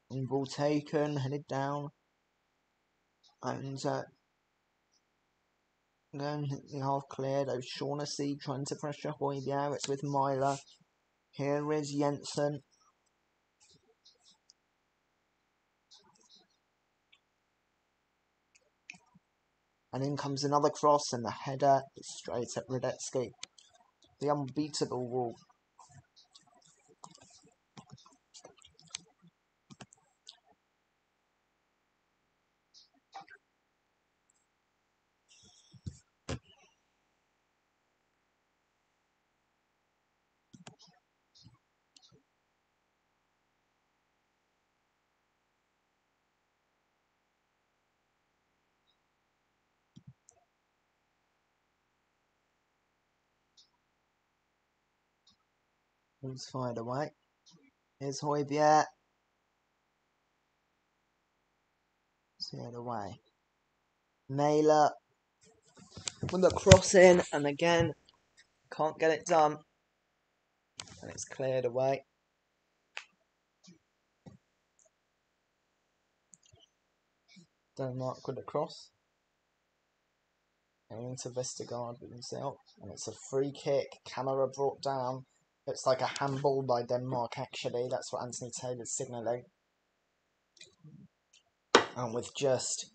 And ball taken, headed down. And then the half cleared. O'Shaughnessy trying to pressure Højbjerg. It's with Myler. Here is Jensen. And in comes another cross, and the header is straight at Radetzky. The unbeatable Wolf. Who's fired away? Here's Højbjerg. Fired away. Naylor with the cross in, and again can't get it done, and it's cleared away. Denmark with the cross. Going into Vestergaard with himself, and it's a free kick. Camera brought down. Looks like a handball by Denmark, actually. That's what Anthony Taylor's signalling. And with just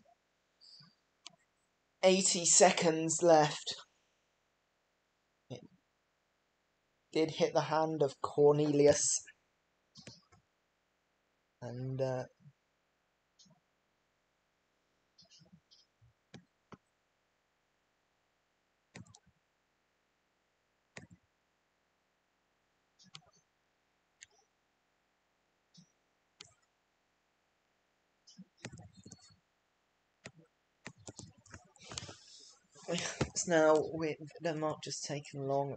80 seconds left, it did hit the hand of Cornelius. And it's now with Denmark just taken long.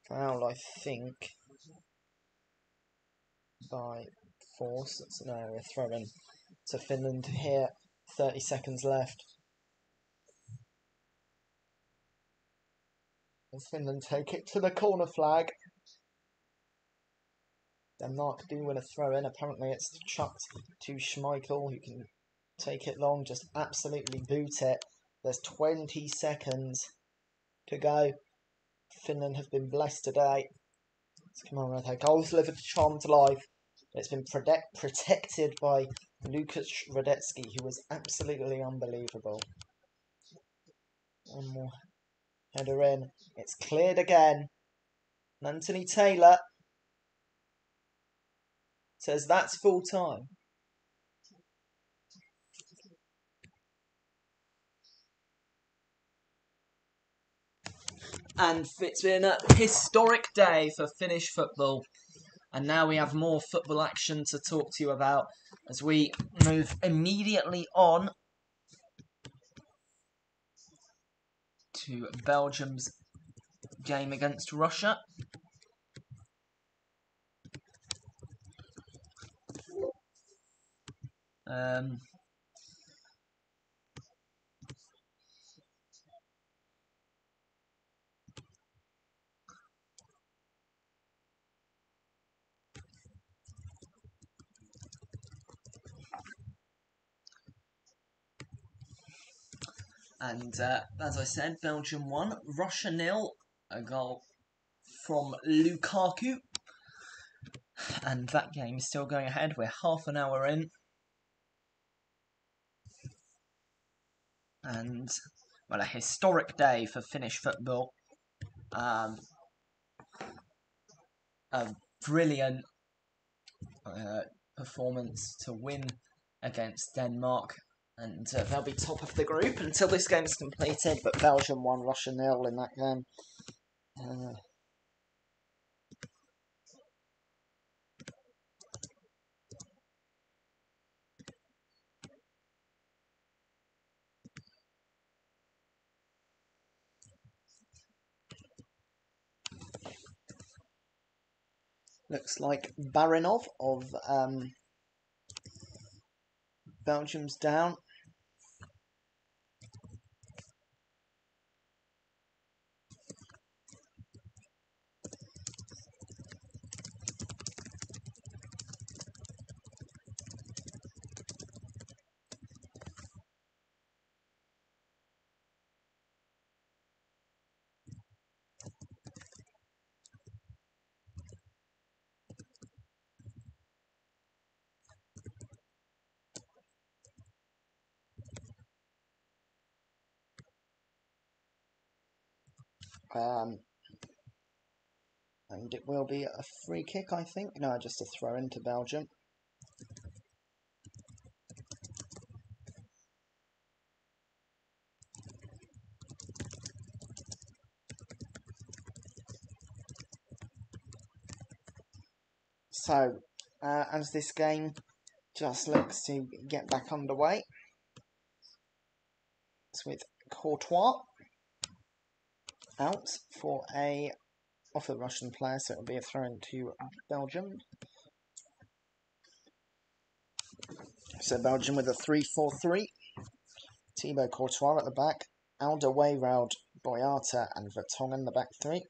Foul, I think, by force. It's a throw in to Finland here. 30 seconds left. And Finland take it to the corner flag. Denmark do win a throw in. Apparently it's chucked to Schmeichel, who can take it long, just absolutely boot it. There's 20 seconds to go. Finland have been blessed today. Come on, Red goals delivered to charmed life. It's been protected by Lukas Radetzky, who was absolutely unbelievable. One more header in. It's cleared again. And Anthony Taylor says that's full time. And it's been a historic day for Finnish football. And now we have more football action to talk to you about as we move immediately on to Belgium's game against Russia. And as I said, Belgium won. Russia 0, a goal from Lukaku. And that game is still going ahead. We're half an hour in. And, well, a historic day for Finnish football. A brilliant performance to win against Denmark. And they'll be top of the group until this game is completed. But Belgium 1, Russia 0 in that game. Looks like Barinov of Belgium's down. And it will be a free kick, I think. No, just a throw into Belgium. So, as this game just looks to get back underway, it's with Courtois out for a off the Russian player, so it'll be a throw into Belgium. So Belgium with a 3-4-3. Thibaut Courtois at the back, Alderweireld, Boyata and Vertonghen the back three.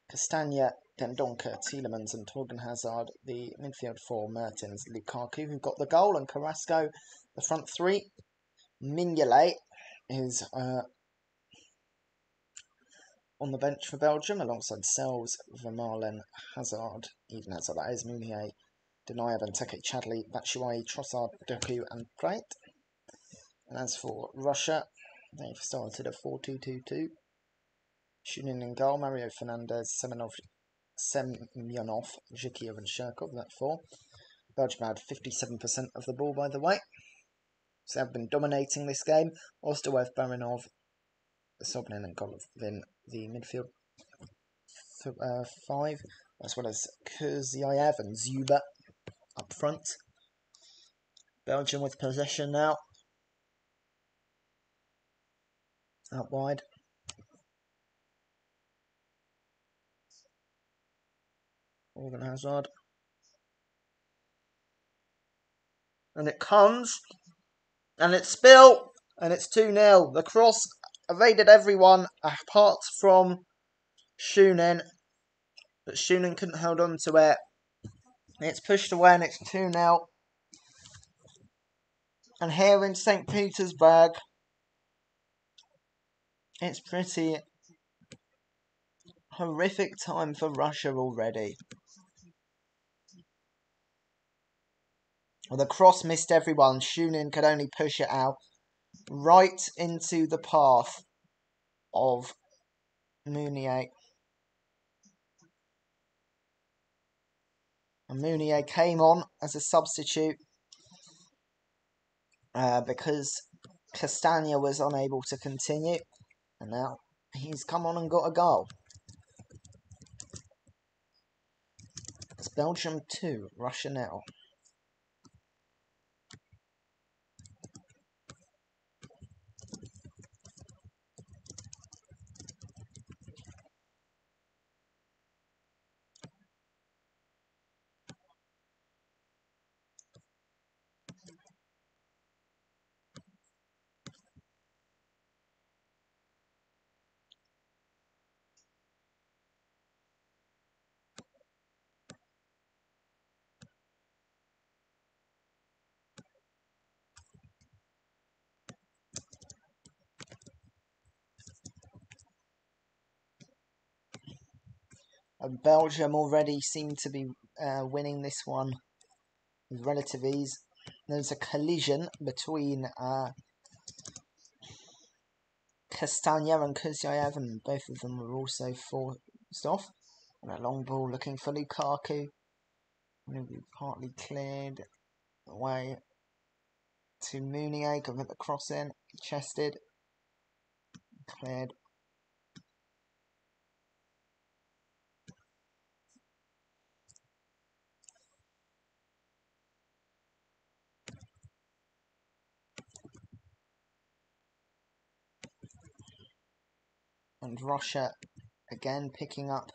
Castagna, Dendoncker, Tielemans and Torgan Hazard, the midfield four, Mertens, Lukaku, who got the goal, and Carrasco, the front three. Mignolet is on the bench for Belgium, alongside Sells, Vermaelen, Hazard, Eden Hazard, that is, Mounier, Denayer, Benteke, Chadli, Batshuayi, Trossard, Doku and Praet. And as for Russia, they've started a 4-2-2-2. Shunin in goal, Mario Fernandez, Semyonov, Zhikiev and Shirkov, that four. Belgium had 57% of the ball, by the way. So they've been dominating this game. Osterwev, Barinov, Sobnin and Golovin, the midfield five, as well as Kurzyaev and Zuba up front. Belgium with possession now. Out wide. Torgan Hazard. And it comes. And it's Spill. And it's 2-0. The cross evaded everyone apart from Shunin. But Shunin couldn't hold on to it. It's pushed away and it's 2-0. And here in St. Petersburg, it's pretty horrific time for Russia already. Well, the cross missed everyone. Shunin could only push it out right into the path of Mounier. And Mounier came on as a substitute because Castagna was unable to continue. And now he's come on and got a goal. It's Belgium 2, Russia 0. Belgium already seem to be winning this one with relative ease. There's a collision between Castagna and Kurzyaev, and both of them were also forced off. And a long ball looking for Lukaku. Will be partly cleared away to Mounier, going at the cross in, chested, cleared. And Russia again picking up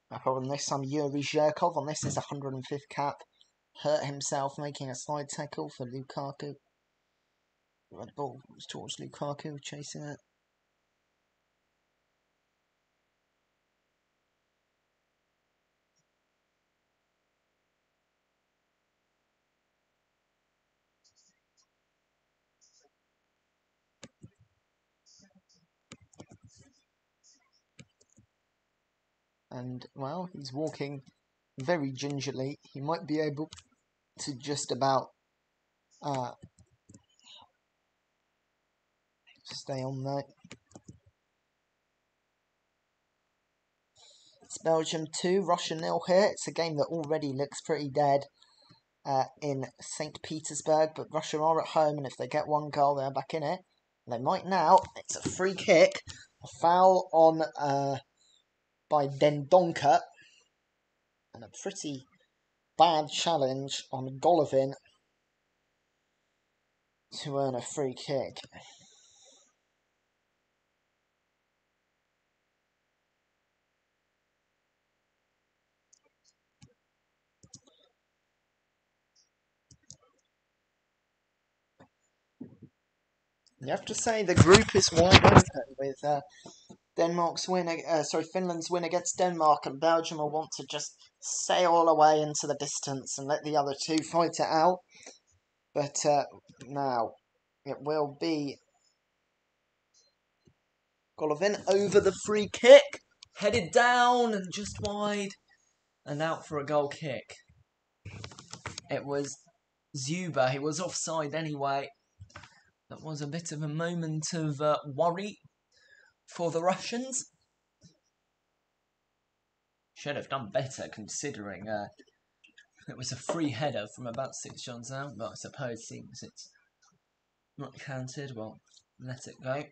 a problem. This time Yuri Zhirkov on this is 105th cap. Hurt himself making a slide tackle for Lukaku. The ball was towards Lukaku, chasing it. And, well, he's walking very gingerly. He might be able to just about stay on there. It's Belgium 2, Russia 0 here. It's a game that already looks pretty dead in St. Petersburg, but Russia are at home, and if they get one goal, they're back in it. They might now. It's a free kick. A foul on by Dendonka. And a pretty bad challenge on Golovin to earn a free kick. You have to say the group is wide open with Finland's win against Denmark, and Belgium will want to just sail away into the distance and let the other two fight it out. But now it will be Golovin over the free kick, headed down and just wide, and out for a goal kick. It was Zuba. He was offside anyway. That was a bit of a moment of worry for the Russians. Should have done better considering it was a free header from about 6 yards out, but I suppose since it's not counted, well, let it go.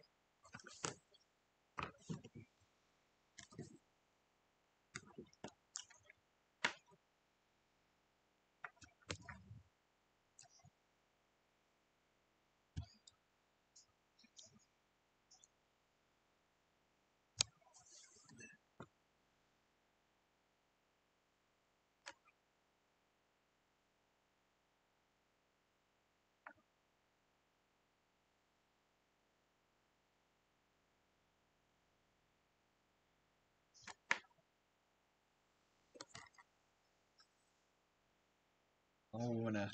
Oh, and a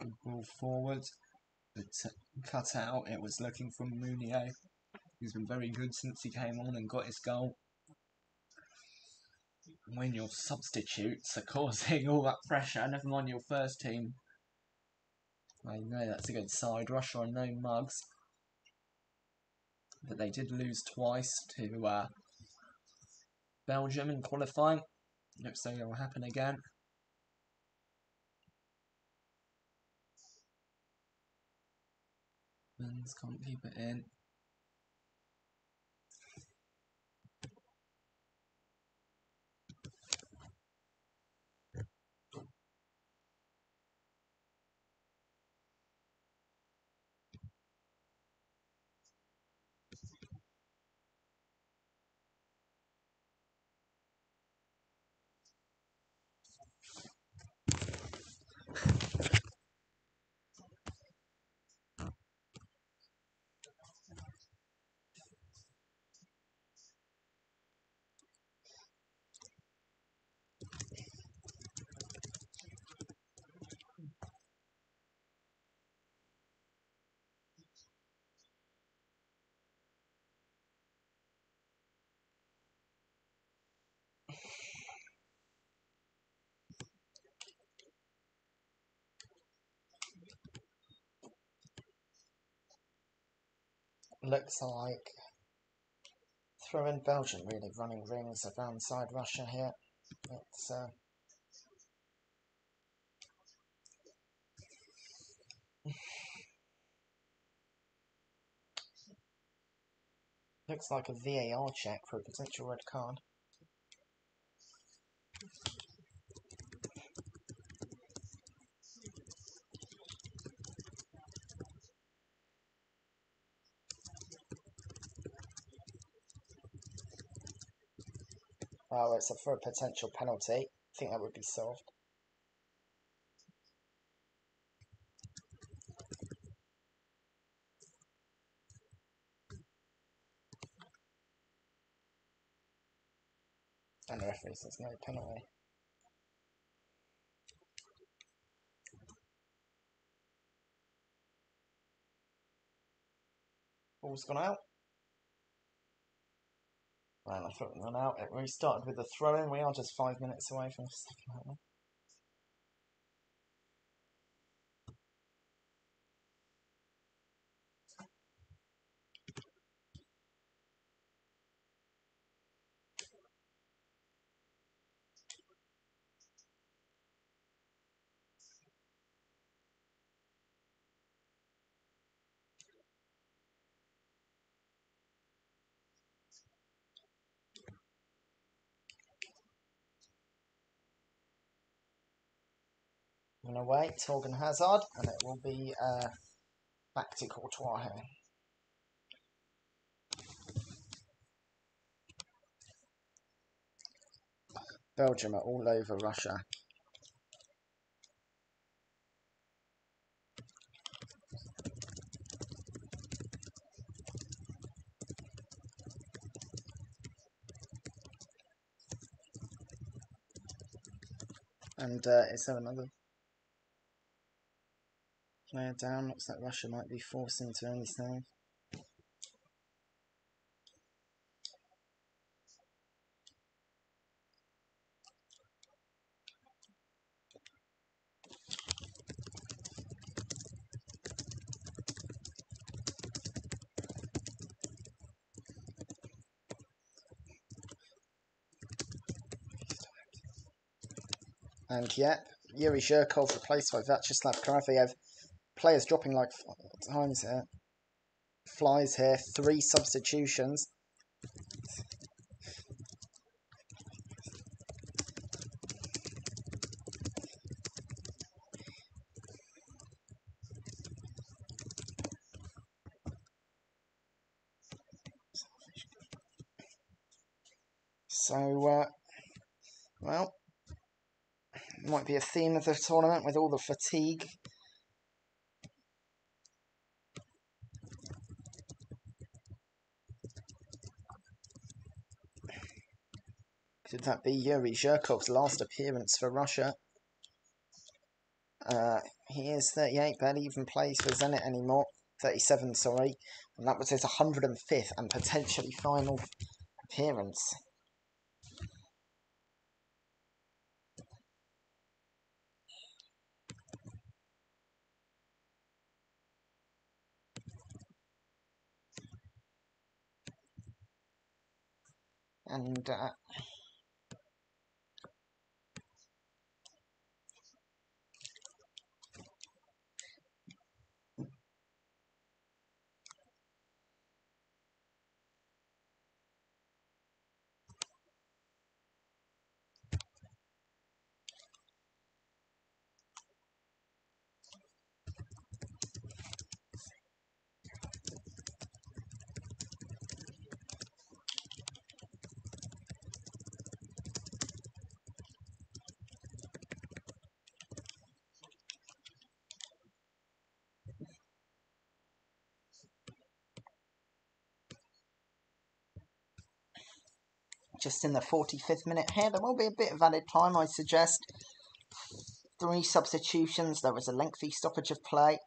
good ball forward. But cut out. It was looking from Mounier. He's been very good since he came on and got his goal. When your substitutes are causing all that pressure, never mind your first team. I know that's a good side. Russia are no mugs. But they did lose twice to Belgium in qualifying. Looks like it will happen again. Men's can't keep it in. Looks like throw-in Belgium really running rings around side Russia here. It's Looks like a VAR check for a potential red card. Oh, it's for a potential penalty. I think that would be solved. And the referee says no penalty. Ball's gone out. And I thought it went out. It restarted with the throw-in. We are just 5 minutes away from the second half. And away, Torgan Hazard, and it will be back to Courtois here. Belgium are all over Russia. And is there another player down? Looks like Russia might be forcing to early save. And yep, Yuri Zhirkov replaced by Vyacheslav Karafiev. Players dropping like 4 times here. Flies here, 3 substitutions. So, well, might be a theme of the tournament with all the fatigue. Could that be Yuri Zhirkov's last appearance for Russia? He is 38, barely even plays for Zenit anymore. 37, sorry. And that was his 105th and potentially final appearance. And 'just in the 45th minute here, there will be a bit of added time, I suggest. 3 substitutions. There was a lengthy stoppage of play.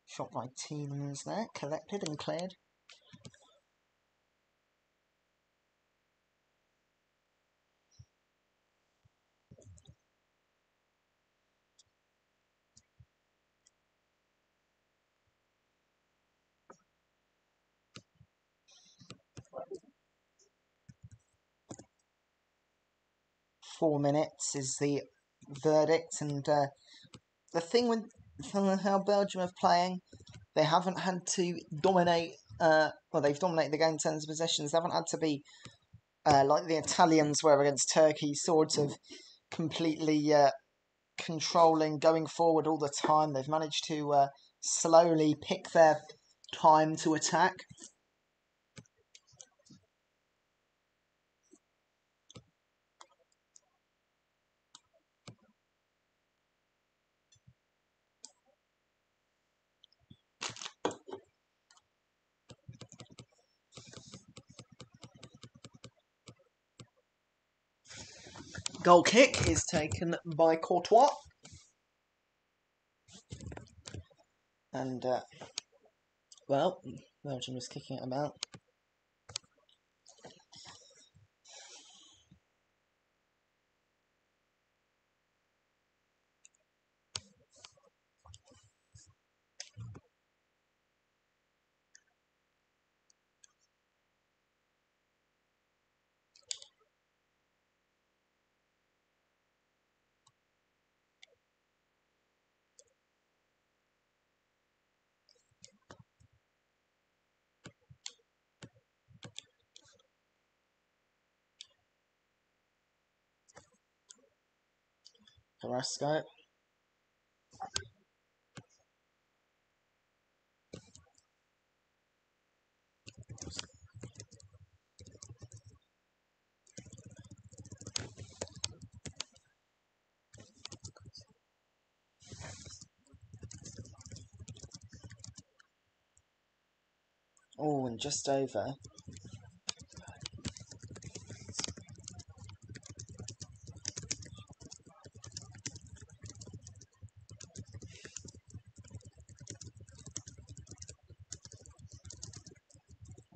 Shot by Tielemans there, collected and cleared. Four minutes is the verdict, and the thing with how Belgium are playing, they haven't had to dominate well, they've dominated the game in terms of possessions. They haven't had to be like the Italians were against Turkey, sort of completely controlling, going forward all the time. They've managed to slowly pick their time to attack. Goal kick is taken by Courtois. And, well, Belgium was kicking it about. Carrasco. Oh, and just over.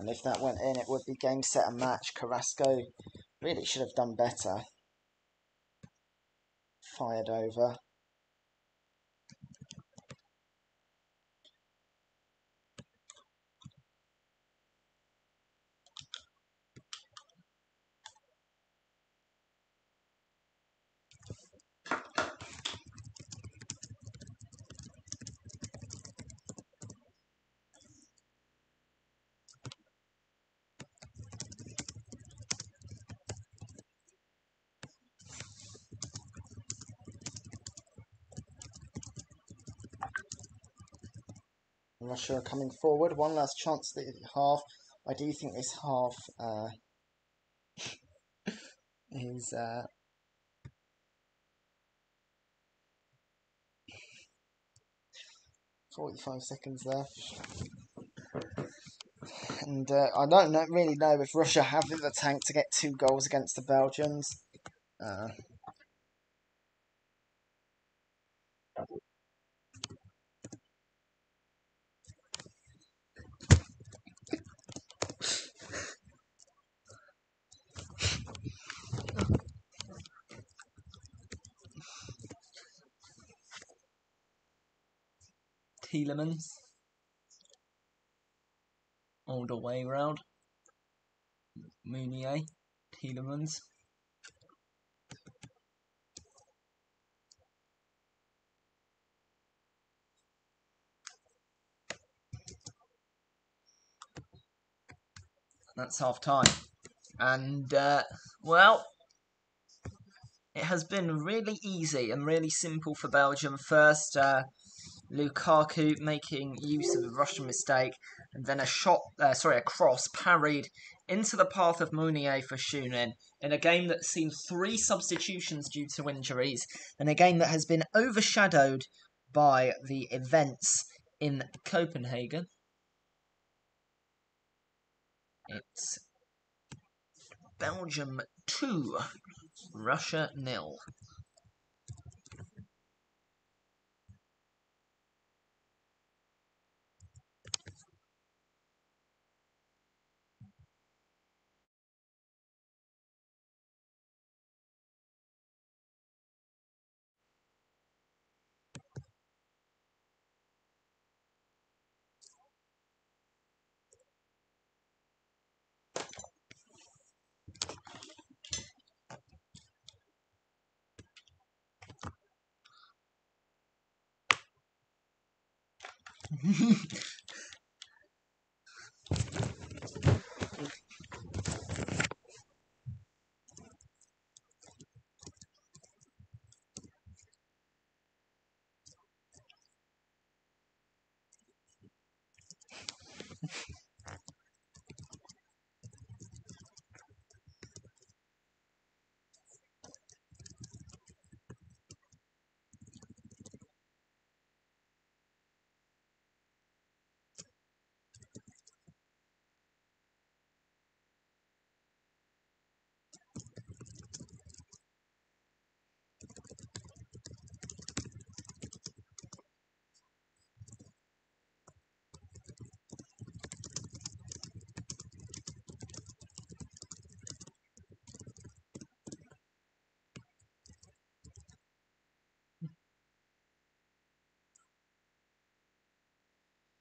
And if that went in, it would be game, set and match. Carrasco really should have done better. Fired over. Russia are coming forward. One last chance at the half. I do think this half is 45 seconds left. And I don't really know if Russia have in the tank to get 2 goals against the Belgians. Tielemans. All the way round. Meunier. Tielemans. That's half time. And, well, it has been really easy and really simple for Belgium. First, Lukaku making use of the Russian mistake, and then a cross parried into the path of Meunier for Shunin in a game that seen 3 substitutions due to injuries, and a game that has been overshadowed by the events in Copenhagen. It's Belgium 2, Russia 0.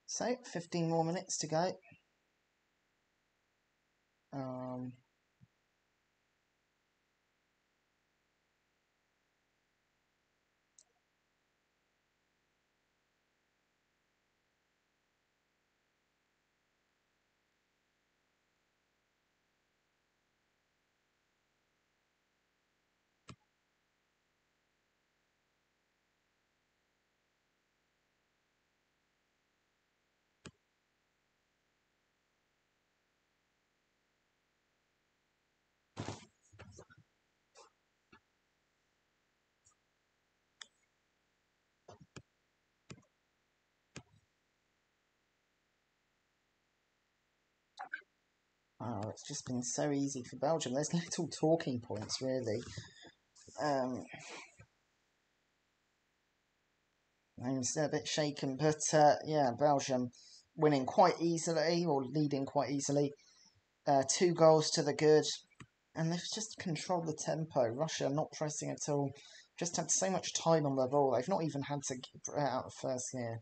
So, 15 more minutes to go. Oh, it's just been so easy for Belgium. There's little talking points, really. I'm still a bit shaken, but yeah, Belgium winning quite easily, or leading quite easily. 2 goals to the good, and they've just controlled the tempo. Russia not pressing at all, just had so much time on the ball. They've not even had to get it out of first gear.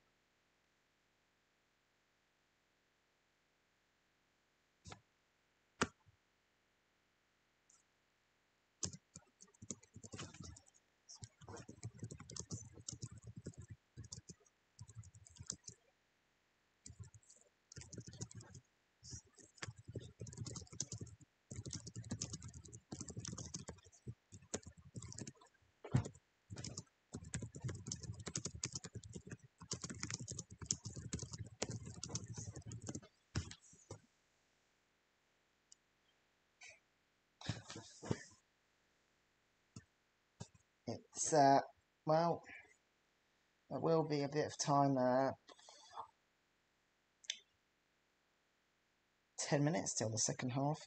It's, well, there will be a bit of time there. 10 minutes till the second half.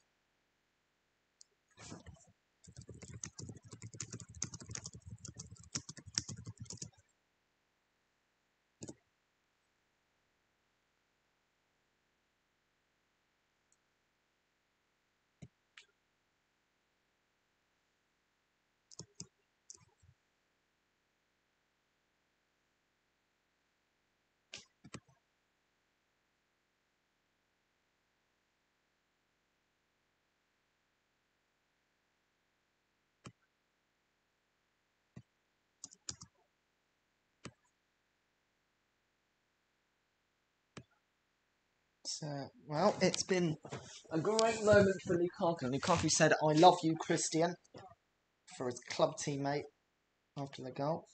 So, well, it's been a great moment for Lukaku. Lukaku said, "I love you, Christian," for his club teammate after the goal.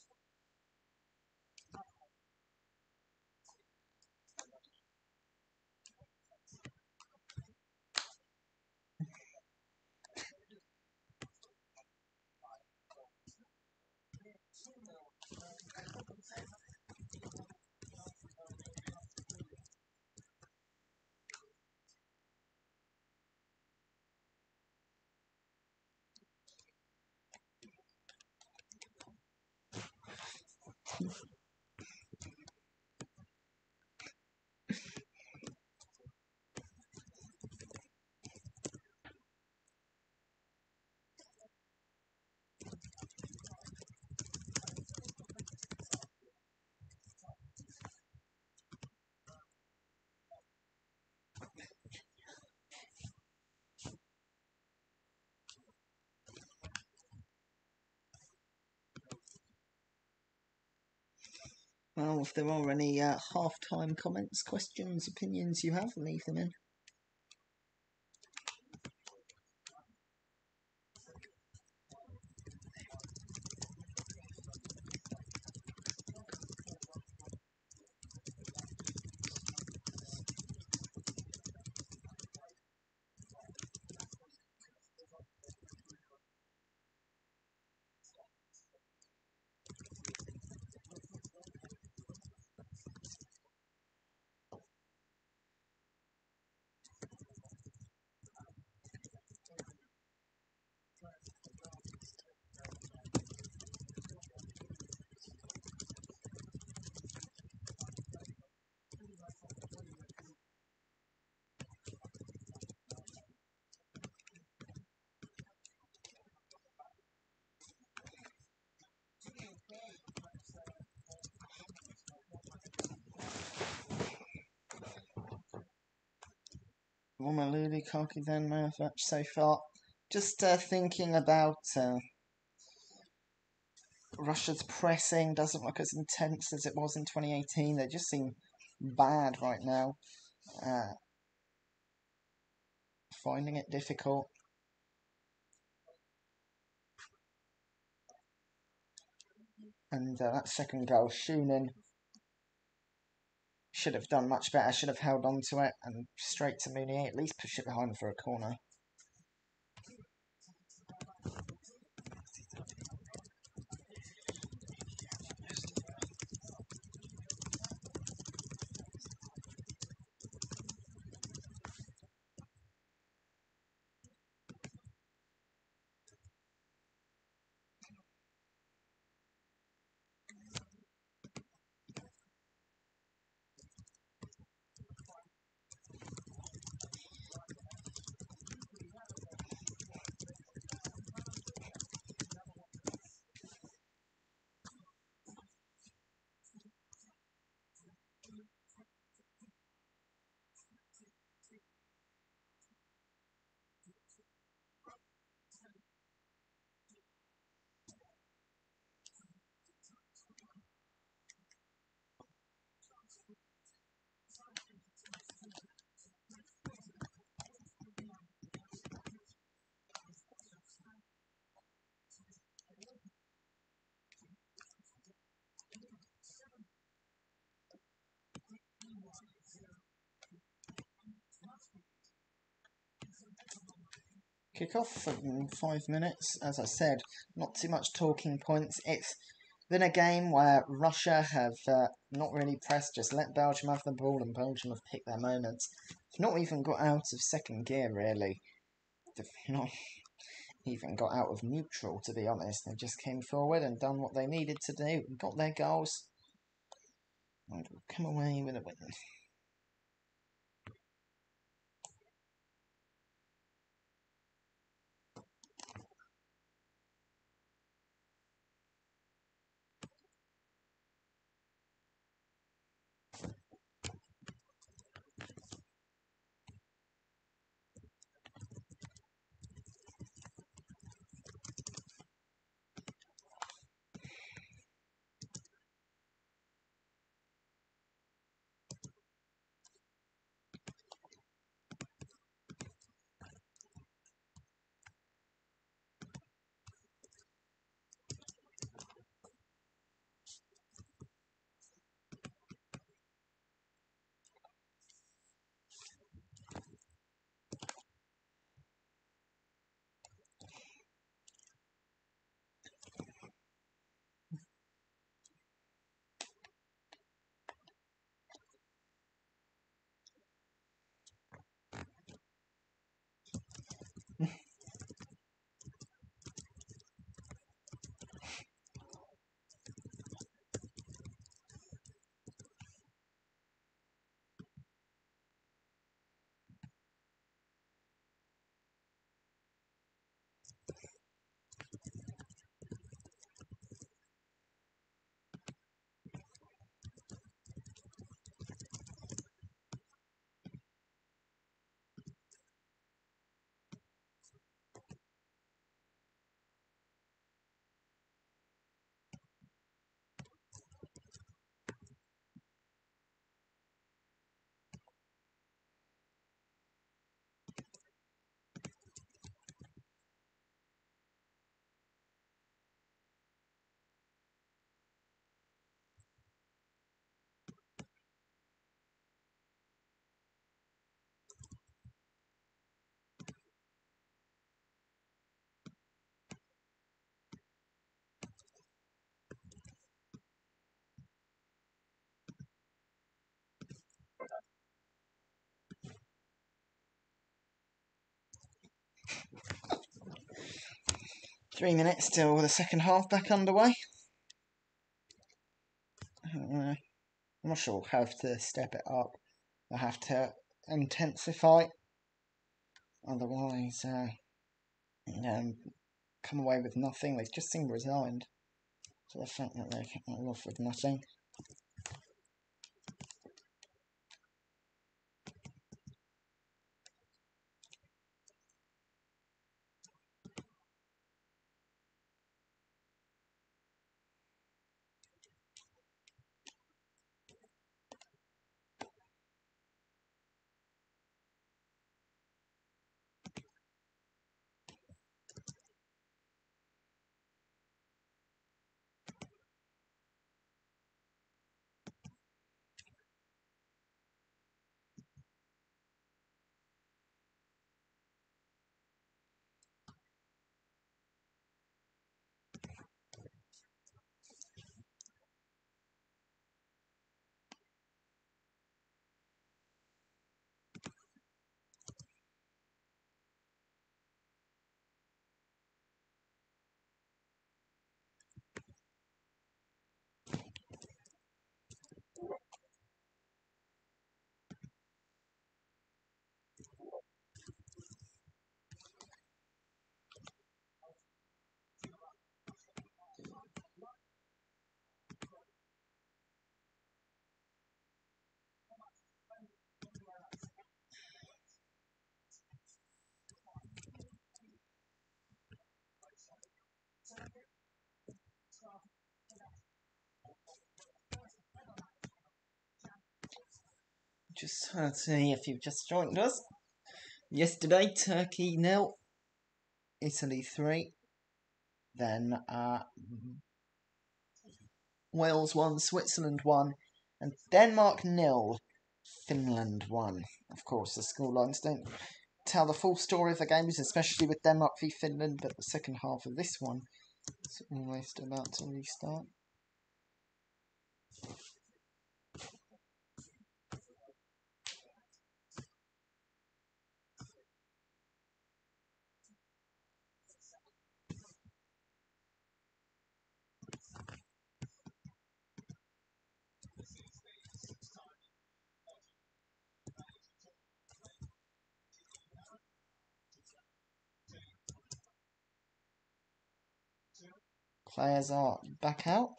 Well, if there are any half-time comments, questions, opinions you have, leave them in. Romelu Lukaku then, man of the match so far. Just thinking about Russia's pressing doesn't look as intense as it was in 2018. They just seem bad right now. Finding it difficult. And that second goal, Shunin should have done much better. Should have held on to it and straight to Mounier. At least push it behind for a corner. Kick off in 5 minutes. As I said, not too much talking points. It's been a game where Russia have not really pressed, just let Belgium have the ball, and Belgium have picked their moments. They've not even got out of second gear, really. They've not even got out of neutral, to be honest. They just came forward and done what they needed to do, got their goals, and come away with a win. Three minutes till the second half back underway. Russia will have to step it up. They'll have to intensify. Otherwise, come away with nothing. They just seem resigned to the fact that they're off with nothing. Just trying to see if you've just joined us. Yesterday, Turkey 0, Italy 3. Then Wales 1, Switzerland 1, and Denmark 0, Finland 1. Of course, the scorelines don't tell the full story of the games, especially with Denmark v Finland, but the second half of this one is almost about to restart. Players are back out.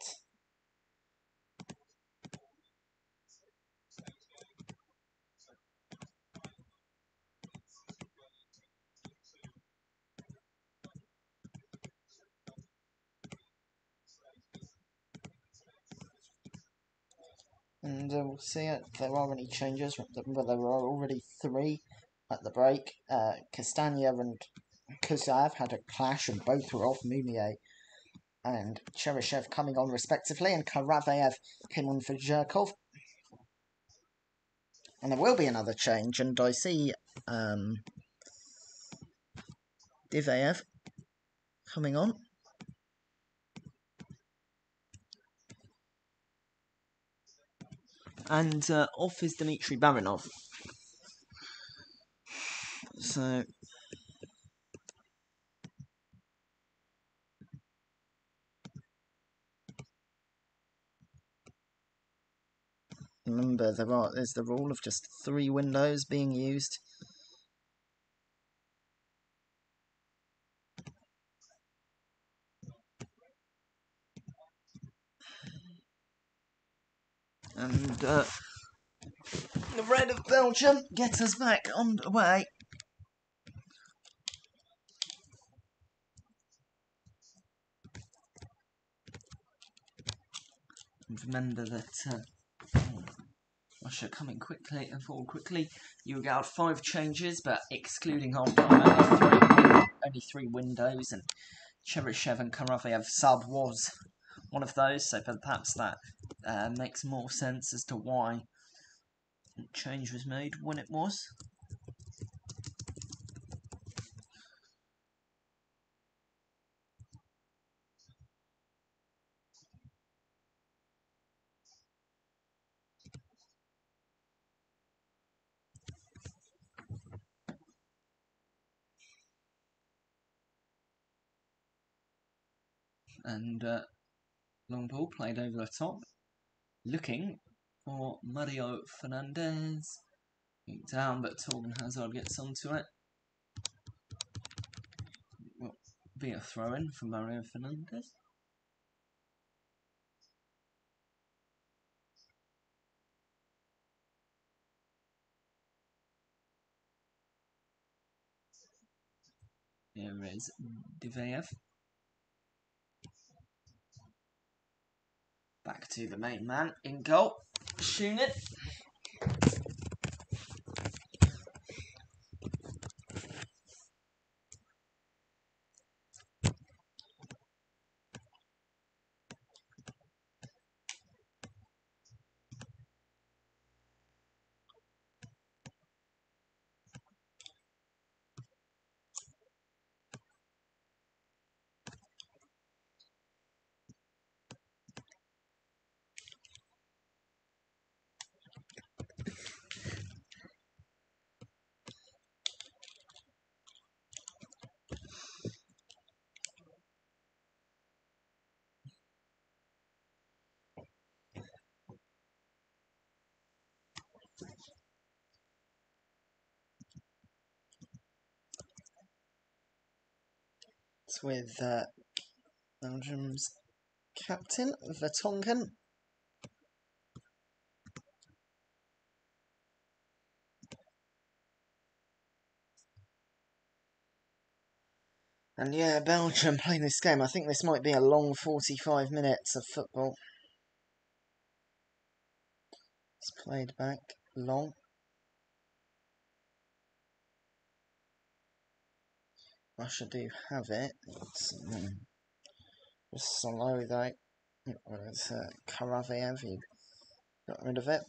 And we'll see if there are any changes. But there are already 3 at the break. Castagna and Kuzaev had a clash and both were off. Mounier and Cheryshev coming on respectively, and Karaveyev came on for Zhirkov. And there will be another change, and I see Diveyev coming on. And off is Dmitry Barinov. So remember, there's the rule of just 3 windows being used. And the red of Belgium gets us back on the way. And remember that Russia coming quickly and forward quickly. You got 5 changes, but excluding half time, only 3 windows, and Cheryshev and Karaveyev sub was one of those, so perhaps that makes more sense as to why change was made when it was. And long ball played over the top, looking for Mario Fernandez. Down, but Torgan Hazard gets onto it. Will be a throw-in for Mario Fernandez. Here is Diveyev. Back to the main man in goal, Shunin. It's with Belgium's captain, Vertonghen. And yeah, Belgium playing this game. I think this might be a long 45 minutes of football. It's played back long. Russia do have it. It's just slow though. It's Karaviev, who got rid of it.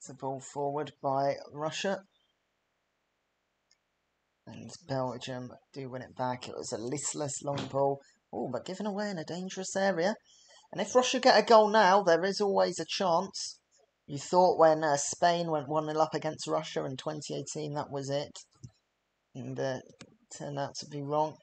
It's a ball forward by Russia. And Belgium do win it back. It was a listless long ball. Oh, but given away in a dangerous area. And if Russia get a goal now, there is always a chance. You thought when Spain went 1-0 up against Russia in 2018, that was it. And turned out to be wrong.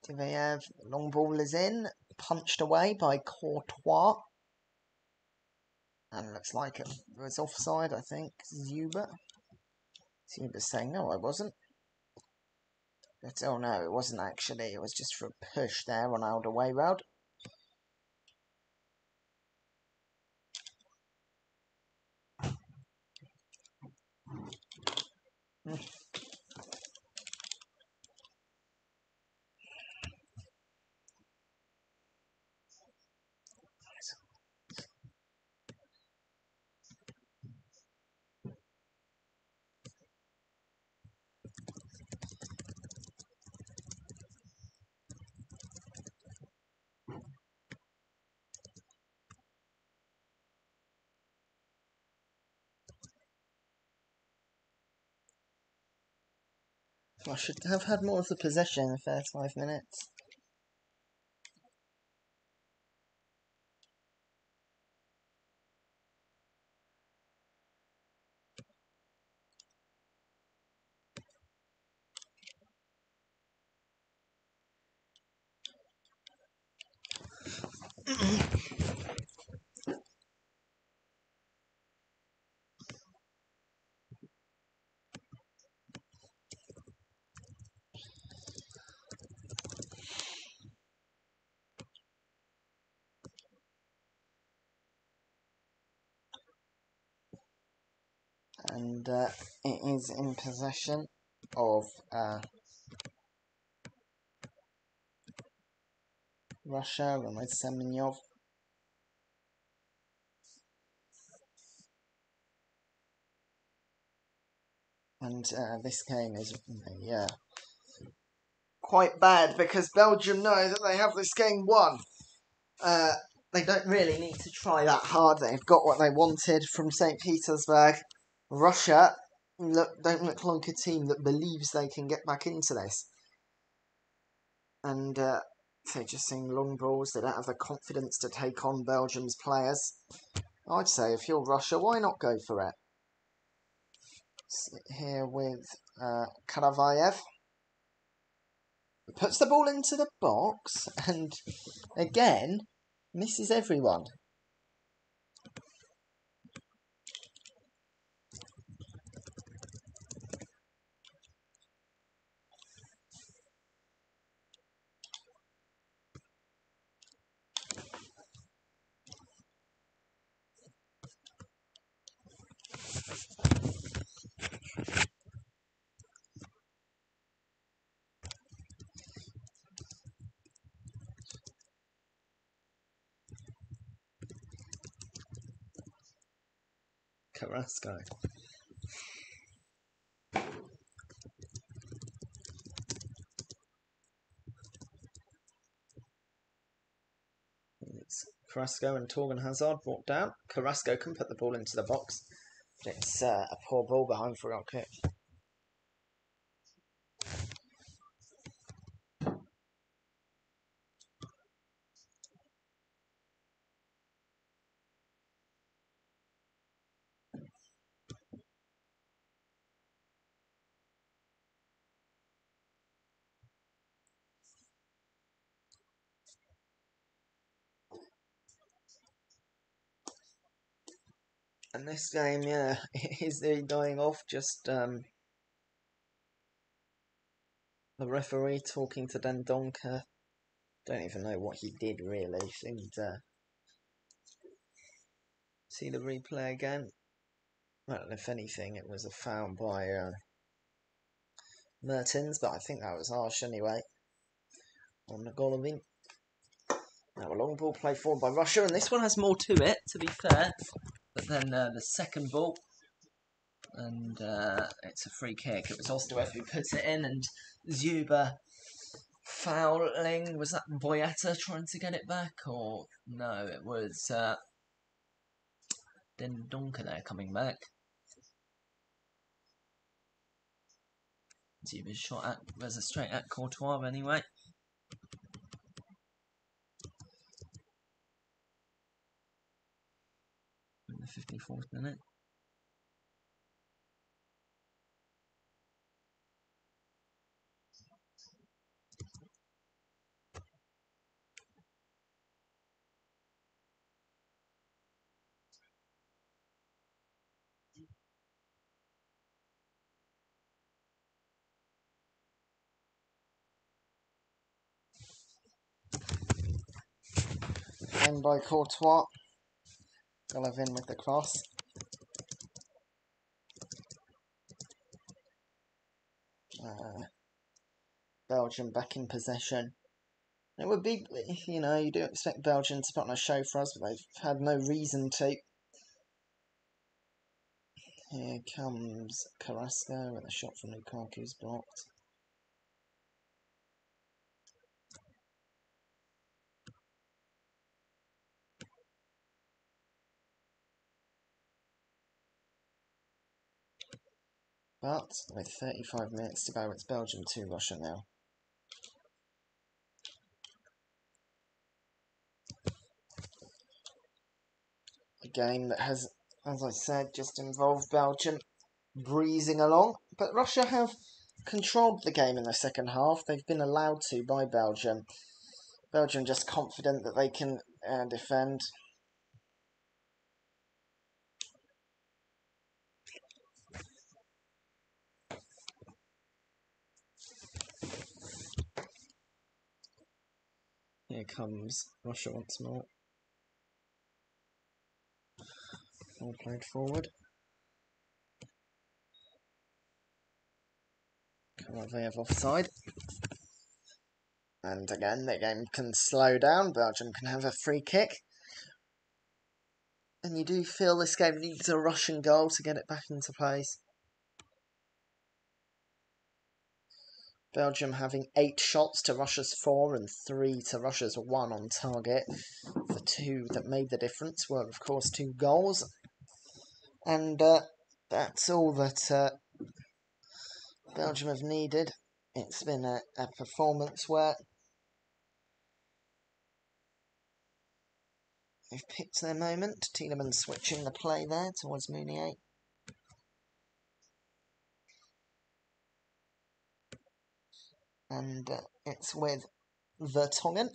Diveyev, long ball is in. Punched away by Courtois. And looks like it was offside, I think. Zuber. Zuber's saying, no, I wasn't. But, oh no, it wasn't actually. It was just for a push there on Alderweireld. I should have had more of the possession in the first 5 minutes. And it is in possession of Russia, run with Semenyov. And this game is quite bad because Belgium know that they have this game won. They don't really need to try that hard. They've got what they wanted from St. Petersburg. Russia don't look like a team that believes they can get back into this. And they're just seeing long balls. They don't have the confidence to take on Belgium's players. I'd say if you're Russia, why not go for it? Sit here with Karaviev. Puts the ball into the box and again misses everyone. Carrasco. It's Carrasco and Torgan Hazard brought down. Carrasco can put the ball into the box, but it's a poor ball behind for our kick. And this game, yeah, is dying off. Just the referee talking to Dendoncker. Don't even know what he did really. Seemed see the replay again. Well, if anything, it was a foul by Mertens, but I think that was harsh anyway on the Golovin. Now a long ball played forward by Russia, and this one has more to it, to be fair. But then the second ball, and it's a free kick. It was Ostoev who put it in, and Zuba fouling. Was that Boyata trying to get it back, or no? It was Dendoncker there coming back. Zuba's shot at was a straight at Courtois anyway. In the 54th minute. And by Courtois. Golovin with the cross. Belgium back in possession. It would be, you do expect Belgium to put on a show for us, but they've had no reason to. Here comes Carrasco with a shot from Lukaku's blocked. But with 35 minutes to go, it's Belgium 2, Russia now. A game that has, as I said, just involved Belgium breezing along. But Russia have controlled the game in the second half. They've been allowed to by Belgium. Belgium just confident that they can defend. Here comes Russia once more. All played forward. Kovacev offside. And again, the game can slow down. Belgium can have a free kick. And you do feel this game needs a Russian goal to get it back into place. Belgium having 8 shots to Russia's 4 and 3 to Russia's 1 on target. The 2 that made the difference were, of course, 2 goals. And that's all that Belgium have needed. It's been a performance where they've picked their moment. Tielemans switching the play there towards Mounier. And it's with Vertonghen.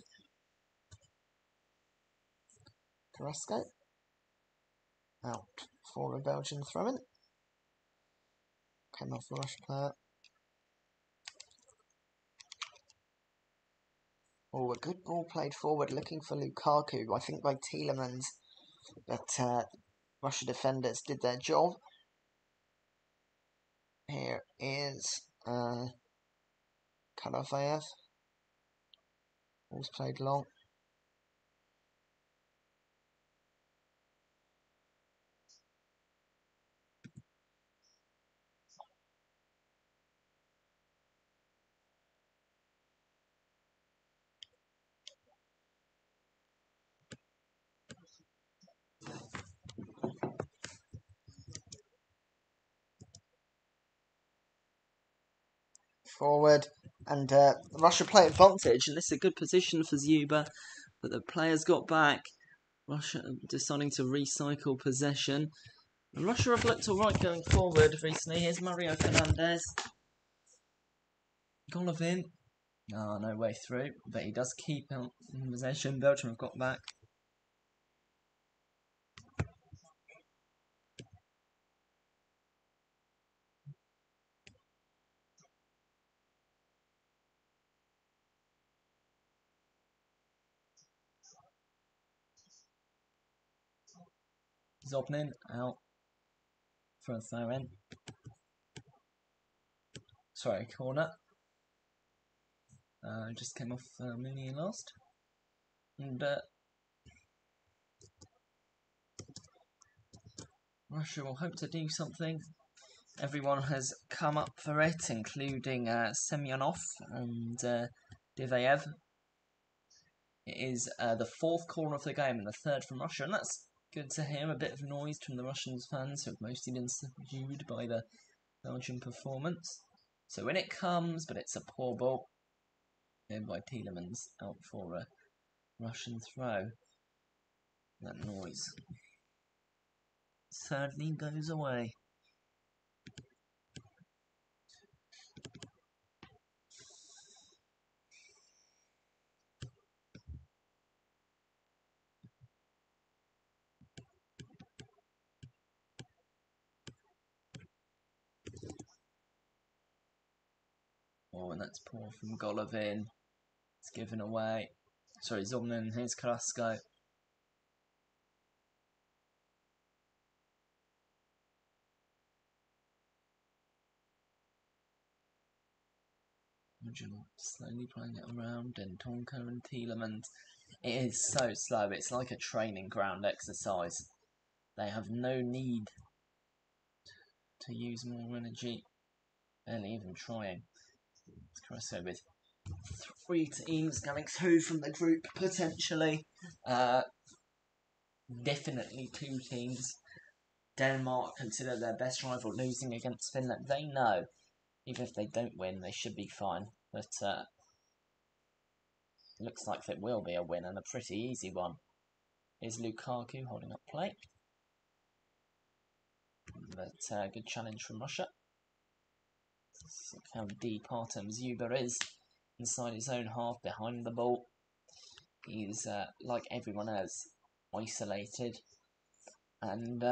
Carrasco. Out for a Belgian throw-in. Came off the Rush player. Oh, a good ball played forward, looking for Lukaku, I think by Tielemans. But Russia defenders did their job. Here is Kovacev. Ball's played long. Forward. And Russia play advantage, and this is a good position for Zuba. But the players got back. Russia deciding to recycle possession. And Russia have looked alright going forward recently. Here's Mario Fernandez. Golovin. Oh, no way through. But he does keep in possession. Belgium have got back. Zobnin out for a throw in. Sorry, corner. Just came off Mooney last. And Russia will hope to do something. Everyone has come up for it, including Semyonov and Diveyev. It is the fourth corner of the game and the third from Russia, and that's good to hear. A bit of noise from the Russian fans who have mostly been subdued by the Belgian performance. So in it comes, but it's a poor ball. In by Tielemans, out for a Russian throw. That noise sadly goes away. Oh, and that's poor from Golovin. It's given away. Sorry, Zobnin, here's Carrasco. Slowly playing it around, and Tonka and Tielemans. It is so slow, it's like a training ground exercise. They have no need to use more energy, barely even trying. It's Carrasco with 3 teams coming through from the group, potentially. Definitely 2 teams. Denmark consider their best rival losing against Finland. They know, even if they don't win, they should be fine. But looks like it will be a win, and a pretty easy one. Is Lukaku holding up play? But good challenge from Russia. Look how deep Artem Zuber is inside his own half, behind the ball. He's, like everyone else, isolated. And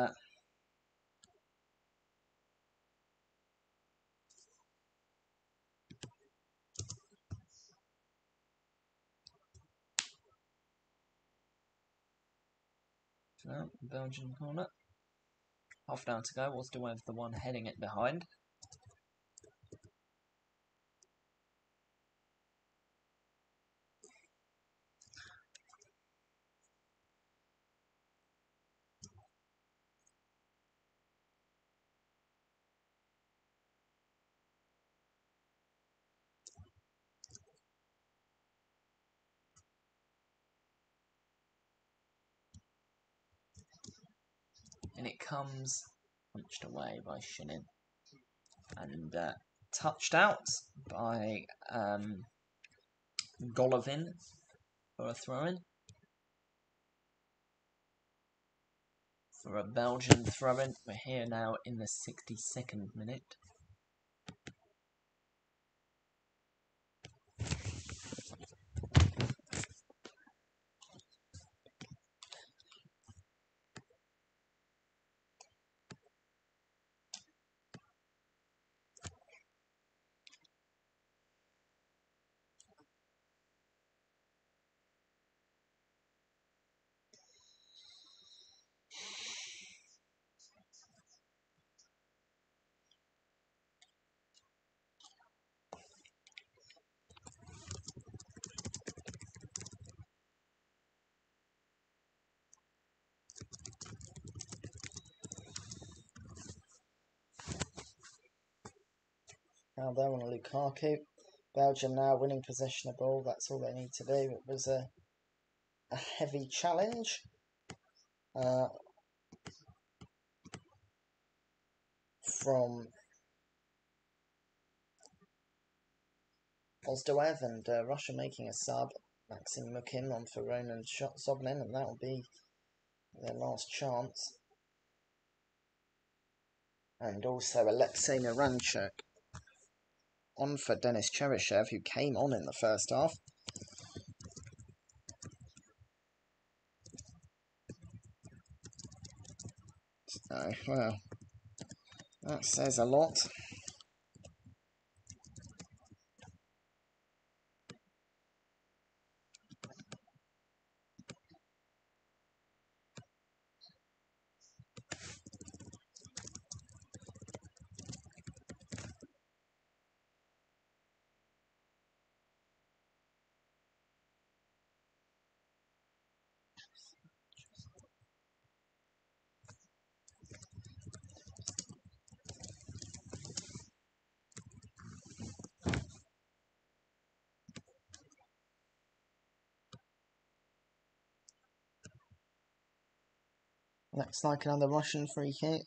Belgian corner. Half an hour to go. Was to have the one heading it behind. And it comes punched away by Shinin. And touched out by Golovin for a throw-in. For a Belgian throw-in. We're here now in the 62nd minute. Now they're on Lukaku. Belgium now winning possession of ball. That's all they need to do. It was a heavy challenge. From Ozdoev, and Russia making a sub. Maxim Mukin on for Ronan Zobnin, and that will be their last chance. And also Alexei Naranchuk on for Denis Cheryshev, who came on in the first half. So, well, that says a lot. Looks like another Russian free kick.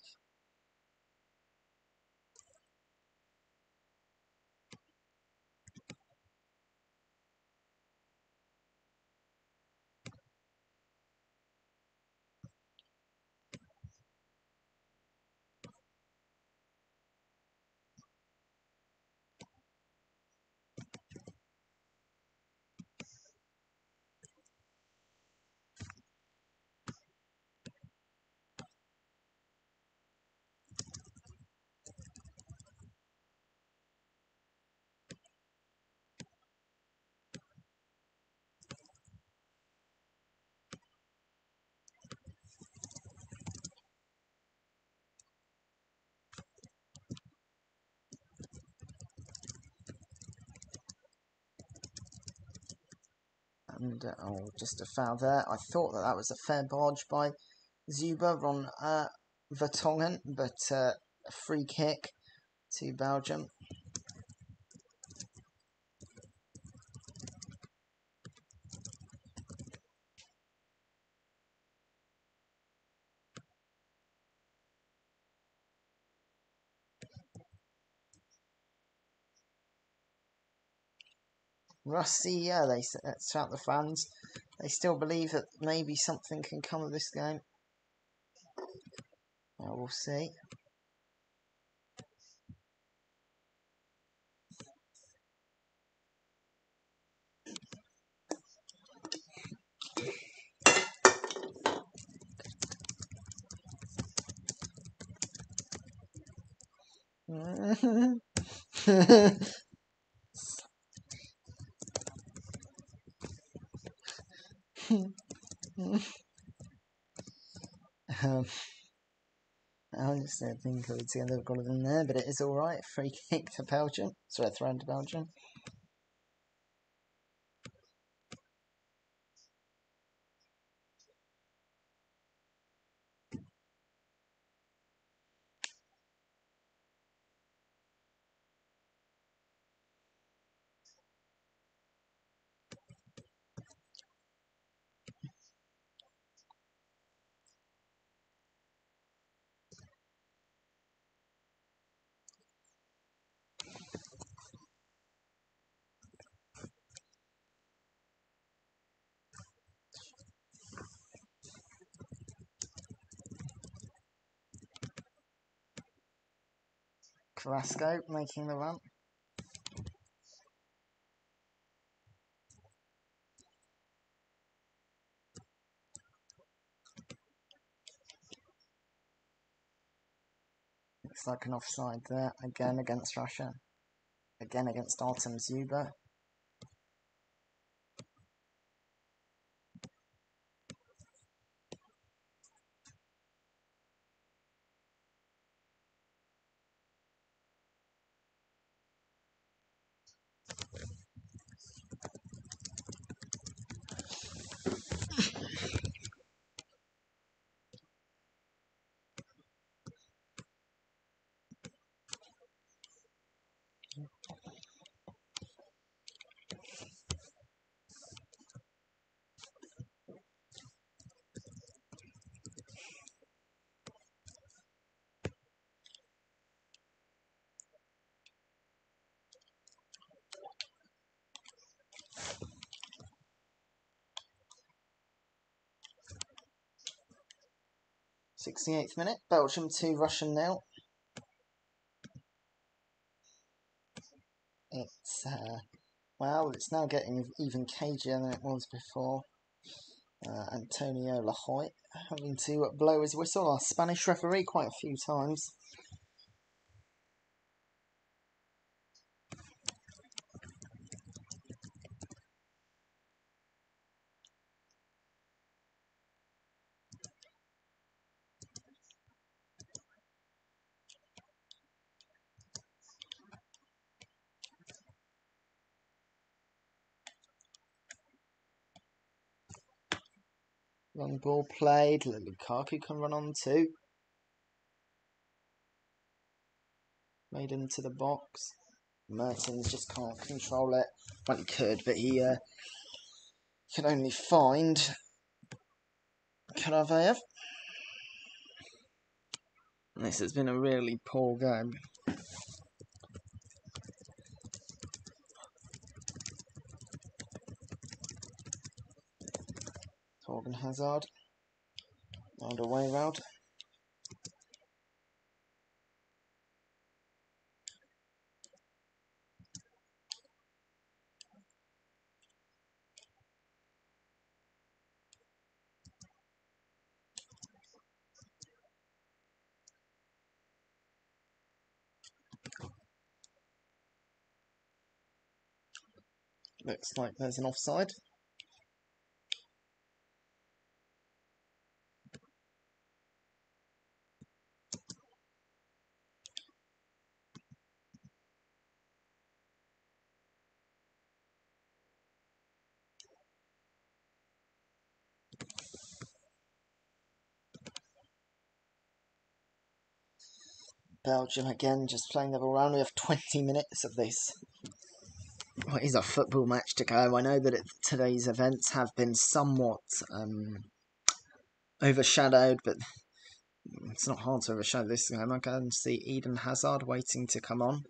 And just a foul there. I thought that was a fair barge by Zuber on Vertonghen, but a free kick to Belgium. Rusty, yeah, they shout the fans. They still believe that maybe something can come of this game. Well, we'll see. I just don't think it's going to have got it in there, but it is alright. Free kick to Belgium. Sorry, thrown to Belgium. Carrasco making the run. Looks like an offside there. Again against Russia. Again against Artem Zuber. '68th minute. Belgium 2, Russian 0. It's now getting even cagier than it was before. Antonio Lahoy having to blow his whistle. Our Spanish referee quite a few times. Long ball played. Lukaku can run on too. Made into the box. Mertens just can't control it. Well, he could, but he can only find Karavayev. This has been a really poor game. Torgan Hazard. Round away round. Looks like there's an offside. Belgium again just playing the ball around. We have 20 minutes of this. What is a football match to go? I know that today's events have been somewhat overshadowed, but it's not hard to overshadow this game. I can see Eden Hazard waiting to come on.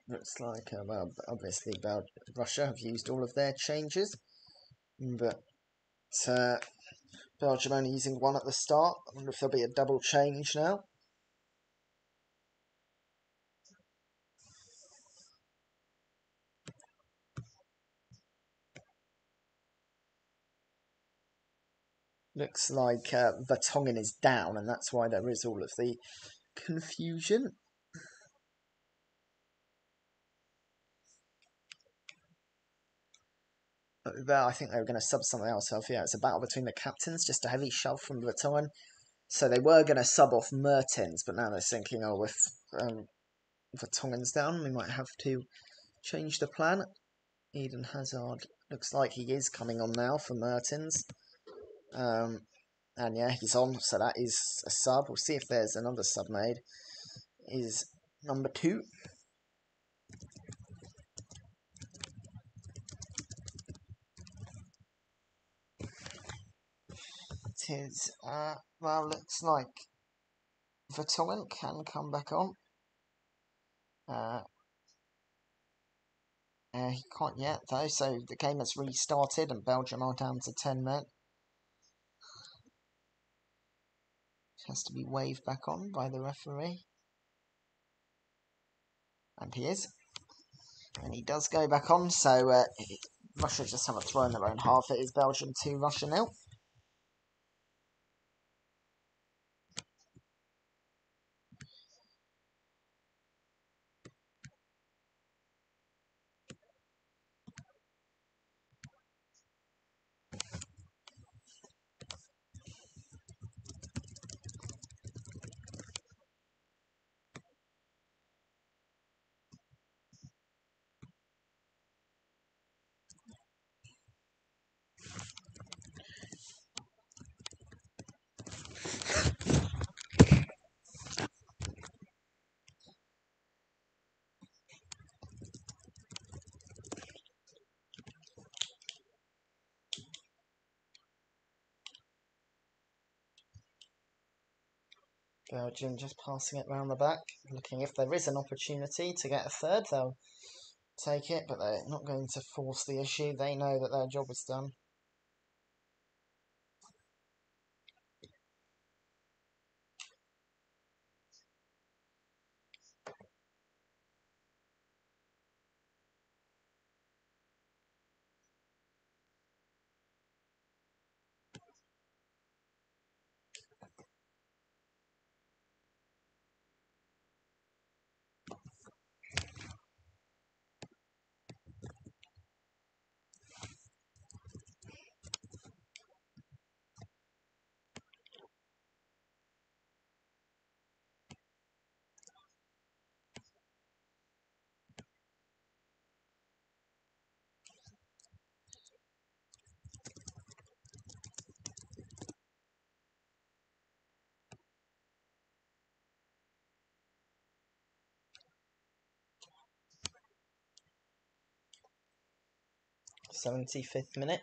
Looks like, well, obviously Russia have used all of their changes, but Belgium only using one at the start. I wonder if there'll be a double change now. Looks like Vertonghen is down, and that's why there is all of the confusion. I think they were going to sub something else off. Yeah, it's a battle between the captains, just a heavy shove from Vertonghen. So they were going to sub off Mertens, but now they're thinking, oh, if Vertonghen's down, we might have to change the plan. Eden Hazard looks like he is coming on now for Mertens. And yeah, he's on, so that is a sub. We'll see if there's another sub made. Is number 2. It is, well, looks like Vertonghen can come back on. He can't yet, though, so the game has restarted and Belgium are down to 10 men. Has to be waved back on by the referee. And he is. And he does go back on, so Russia just have a throw in their own half. It is Belgium 2, Russia 0. Belgium just passing it round the back, looking if there is an opportunity to get a third, they'll take it, but they're not going to force the issue. They know that their job is done. 75th minute.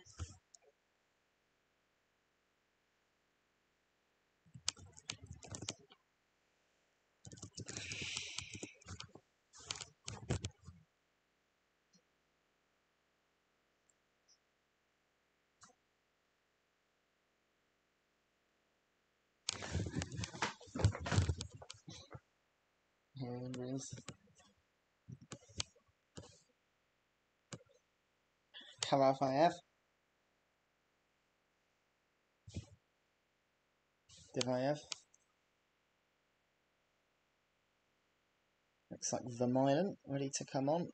Here it is. Karavayev. Divayev. Looks like Vermeulen ready to come on.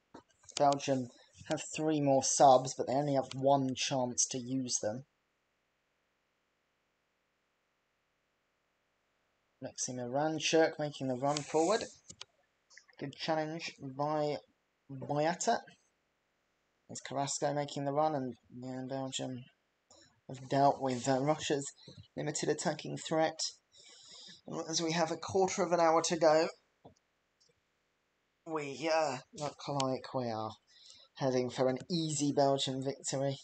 Belgium have 3 more subs, but they only have 1 chance to use them. Maxim Ranchuk making the run forward. Good challenge by Boyata. There's Carrasco making the run, and Belgium have dealt with Russia's limited attacking threat. As we have a quarter of an hour to go, we look like we are heading for an easy Belgian victory.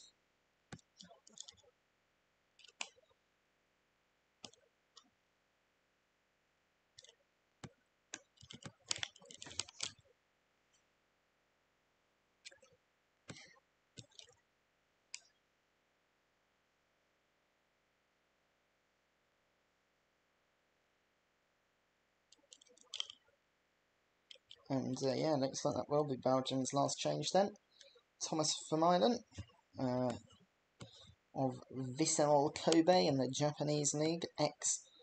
And yeah, looks like that will be Belgium's last change then. Thomas Vermeulen of Vissel Kobe in the Japanese league, ex-Arsenal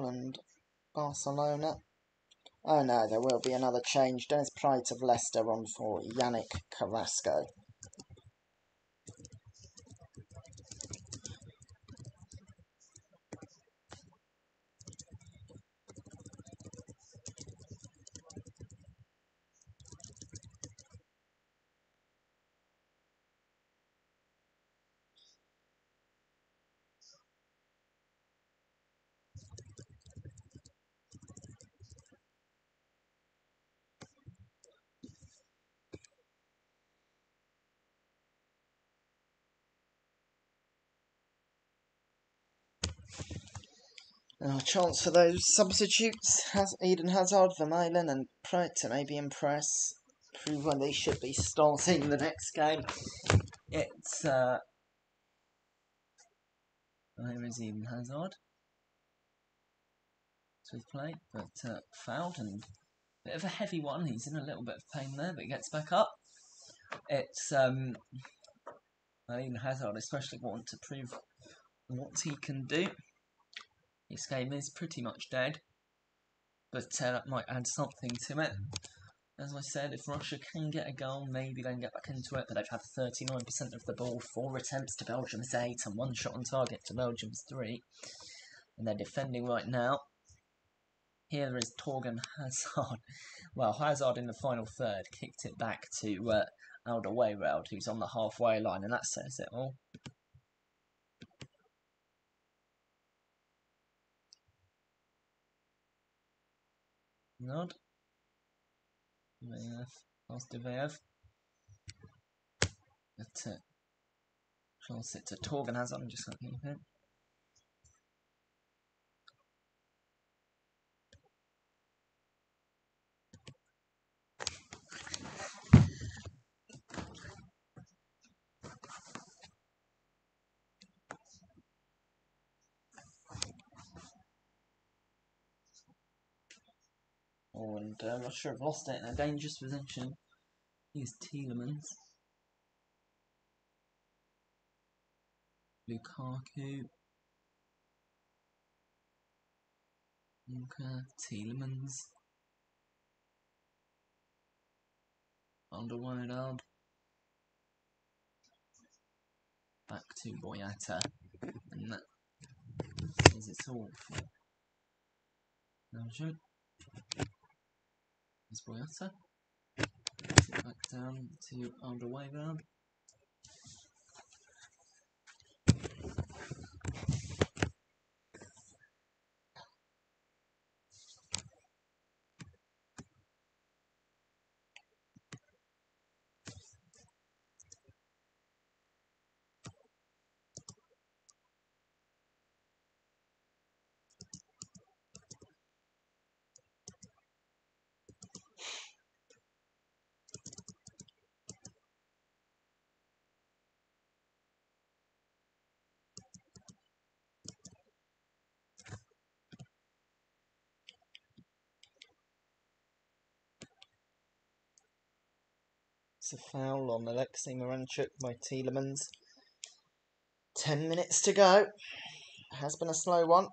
and Barcelona. Oh no, there will be another change. Dennis Pride of Leicester on for Yannick Carrasco. Now, a chance for those substitutes. Eden Hazard, Vermeulen and Pride to maybe impress. Prove when they should be starting the next game. It's where is Eden Hazard? So he's played, but fouled, and a bit of a heavy one. He's in a little bit of pain there, but he gets back up. It's Eden Hazard especially wanting to prove what he can do. This game is pretty much dead, but that might add something to it. As I said, if Russia can get a goal, maybe they can get back into it, but they've had 39% of the ball, 4 attempts to Belgium's 8, and 1 shot on target to Belgium's 3. And they're defending right now. Here is Torgan Hazard. Well, Hazard in the final third kicked it back to Alderweireld, who's on the halfway line, and that says it all. Nod. Past Diveyev. But chance it to Torgan Hazard. I'm just going to keep it. Oh, and Russia have lost it in a dangerous position. Here's Tielemans. Lukaku. Tielemans. Alderweireld. Back to Boyata. And that is it all for Belgium. There's Boyata. Back down to Alderweireld. It's a foul on Alexei Miranchuk by Tielemans. 10 minutes to go. It has been a slow one.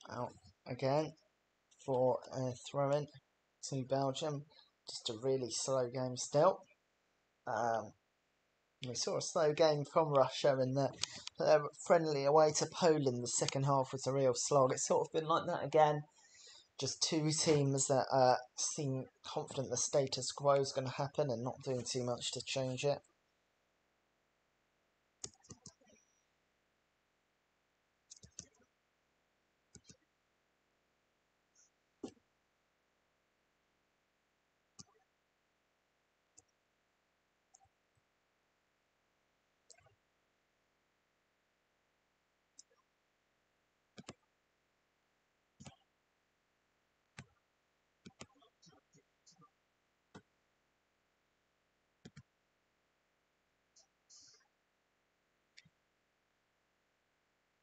Out again for a throw-in to Belgium. Just a really slow game still. We saw a slow game from Russia in the friendly away to Poland. The second half was a real slog. It's sort of been like that again. Just two teams that seem confident the status quo is going to happen and not doing too much to change it.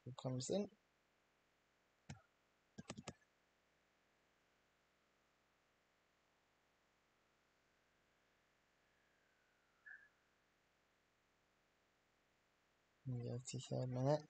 Who comes in? In the 83rd minute.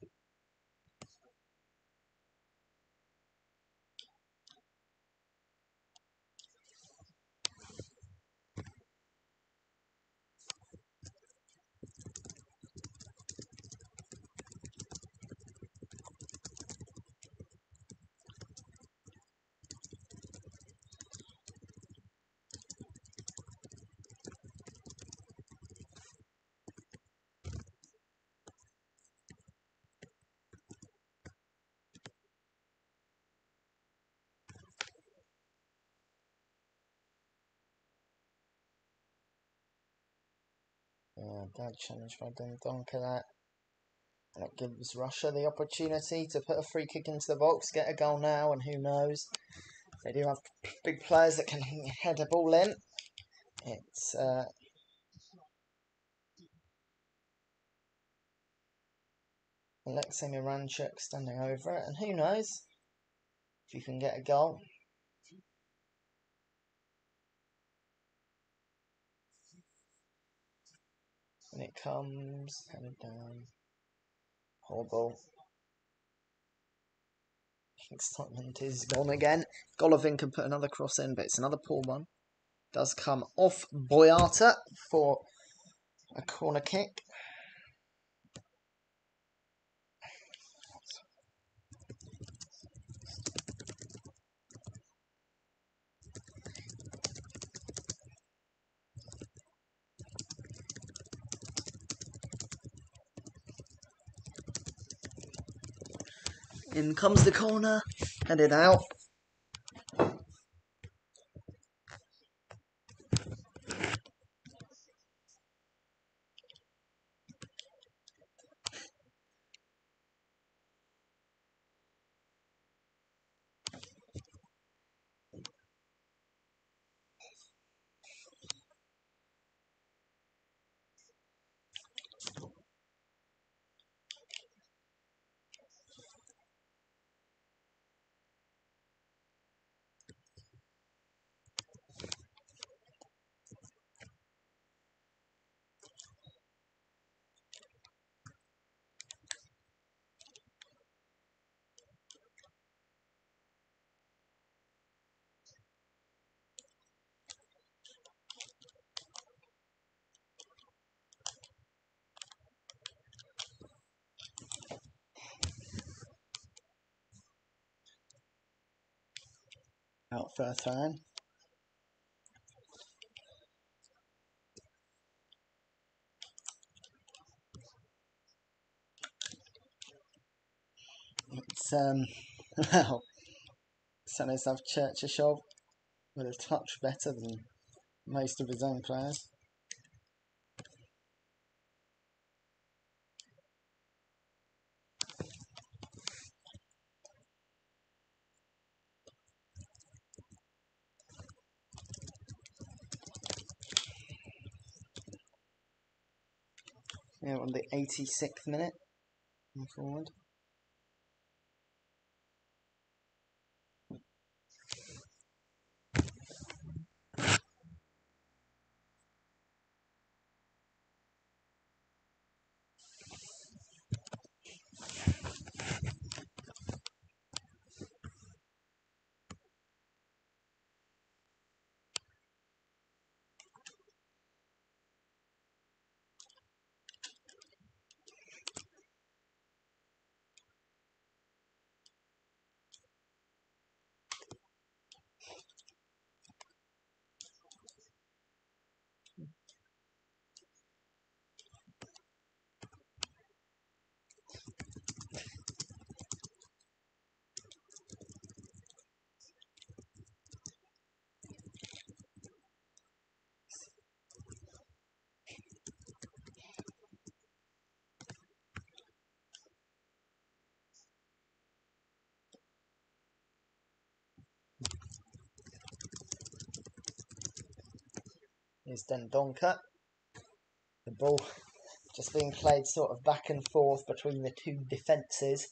Bad challenge by Dendonka that. And it gives Russia the opportunity to put a free kick into the box, get a goal now, and who knows. They do have big players that can head a ball in. It's Alexei Miranchuk standing over it, and who knows if you can get a goal. And it comes, headed down. Horrible. Scotland is gone again. Golovin can put another cross in, but it's another poor one. Does come off Boyata for a corner kick. In comes the corner, headed out. out for a throw. It's well, Stanislav Cherchishov with a touch better than most of his own players. Yeah, on the 86th minute, forward. Is Dendonka. The ball just being played sort of back and forth between the two defences.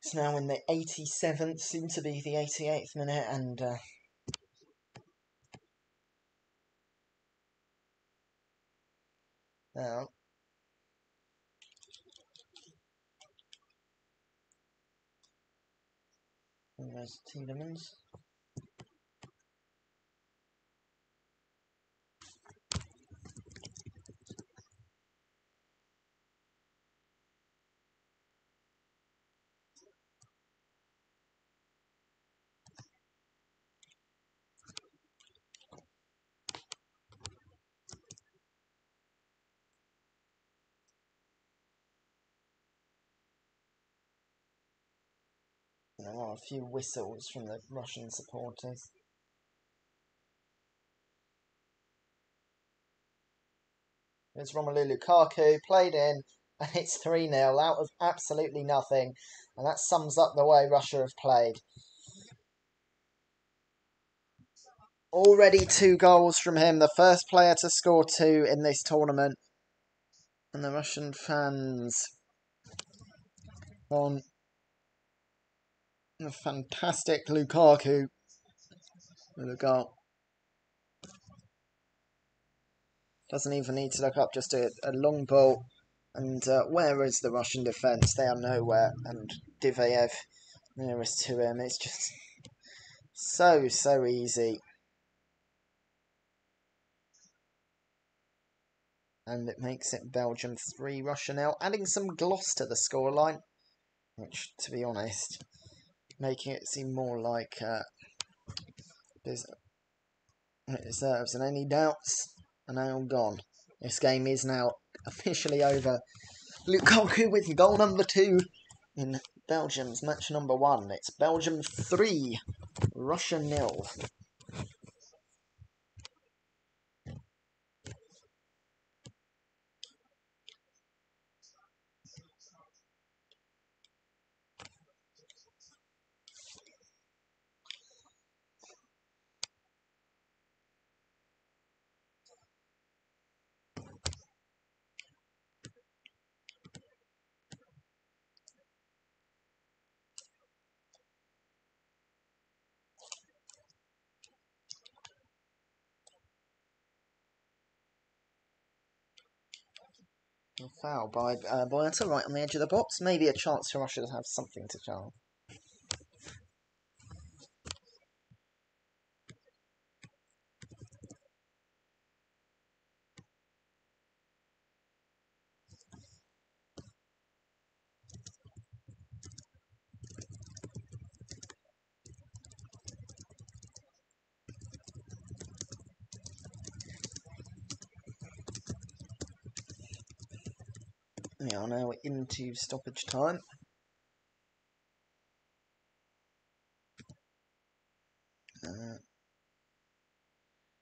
It's now in the 87th, soon to be the 88th minute, and now there's Tielemans. There are a few whistles from the Russian supporters. There's Romelu Lukaku, played in, and it's 3-0 out of absolutely nothing. And that sums up the way Russia have played. Already 2 goals from him, the first player to score 2 in this tournament. And the Russian fans on the fantastic Lukaku with a goal. Doesn't even need to look up, just a long ball. And where is the Russian defence? They are nowhere. And Diveyev nearest to him. It's just so easy. And it makes it Belgium 3, Russia 0. Adding some gloss to the scoreline. Which, to be honest, making it seem more like it deserves. And any doubts are now gone. This game is now officially over. Lukaku with goal number 2 in Belgium's match number 1. It's Belgium 3, Russia 0. A foul by Boyata right on the edge of the box. Maybe a chance for Russia to have something to charm. We are now into stoppage time.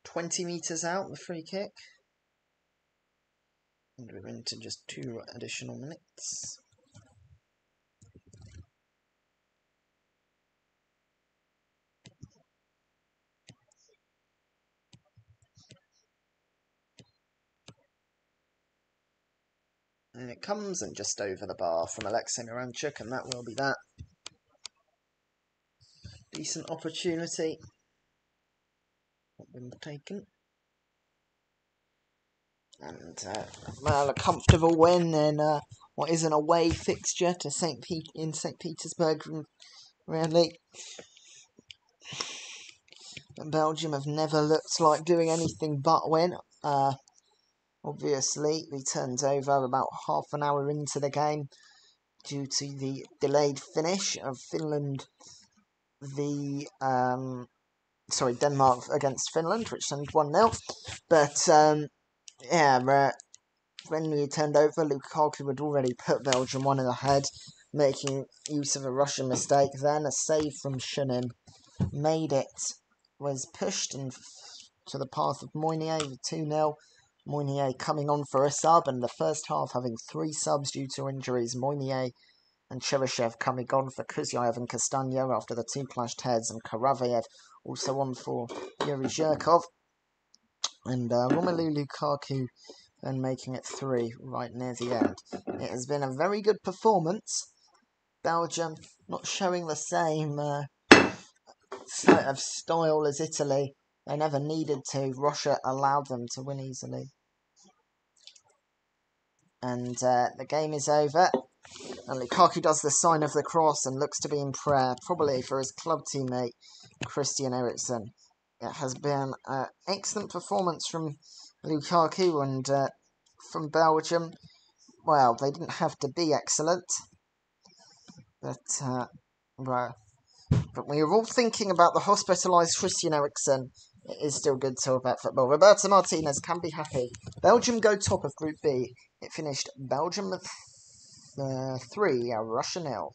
20 metres out, the free kick. And we're into just 2 additional minutes. And it comes and just over the bar from Alexei Miranchuk, and that will be that. Decent opportunity. Not been taken. And, well, a comfortable win in what is an away fixture to St. Petersburg, really. Belgium have never looked like doing anything but win. Obviously, we turned over about half an hour into the game due to the delayed finish of Denmark against Finland, which ended 1-0. But, when we turned over, Lukaku had already put Belgium 1 ahead, making use of a Russian mistake. Then a save from Shunin made it, was pushed to the path of Moynier with 2-0. Moynier coming on for a sub, and the first half having 3 subs due to injuries. Moynier and Cheryshev coming on for Kuzyaev and Castagna after the 2 clashed heads, and Karavayev also on for Yuri Zhirkov. And Romelu Lukaku then making it 3 right near the end. It has been a very good performance. Belgium not showing the same sort of style as Italy. They never needed to. Russia allowed them to win easily. And the game is over. And Lukaku does the sign of the cross and looks to be in prayer, probably for his club teammate, Christian Eriksen. It has been an excellent performance from Lukaku and from Belgium. Well, they didn't have to be excellent. But we are all thinking about the hospitalised Christian Eriksen. It is still good to talk about football. Roberto Martinez can be happy. Belgium go top of Group B. It finished Belgium 3, Russia 0.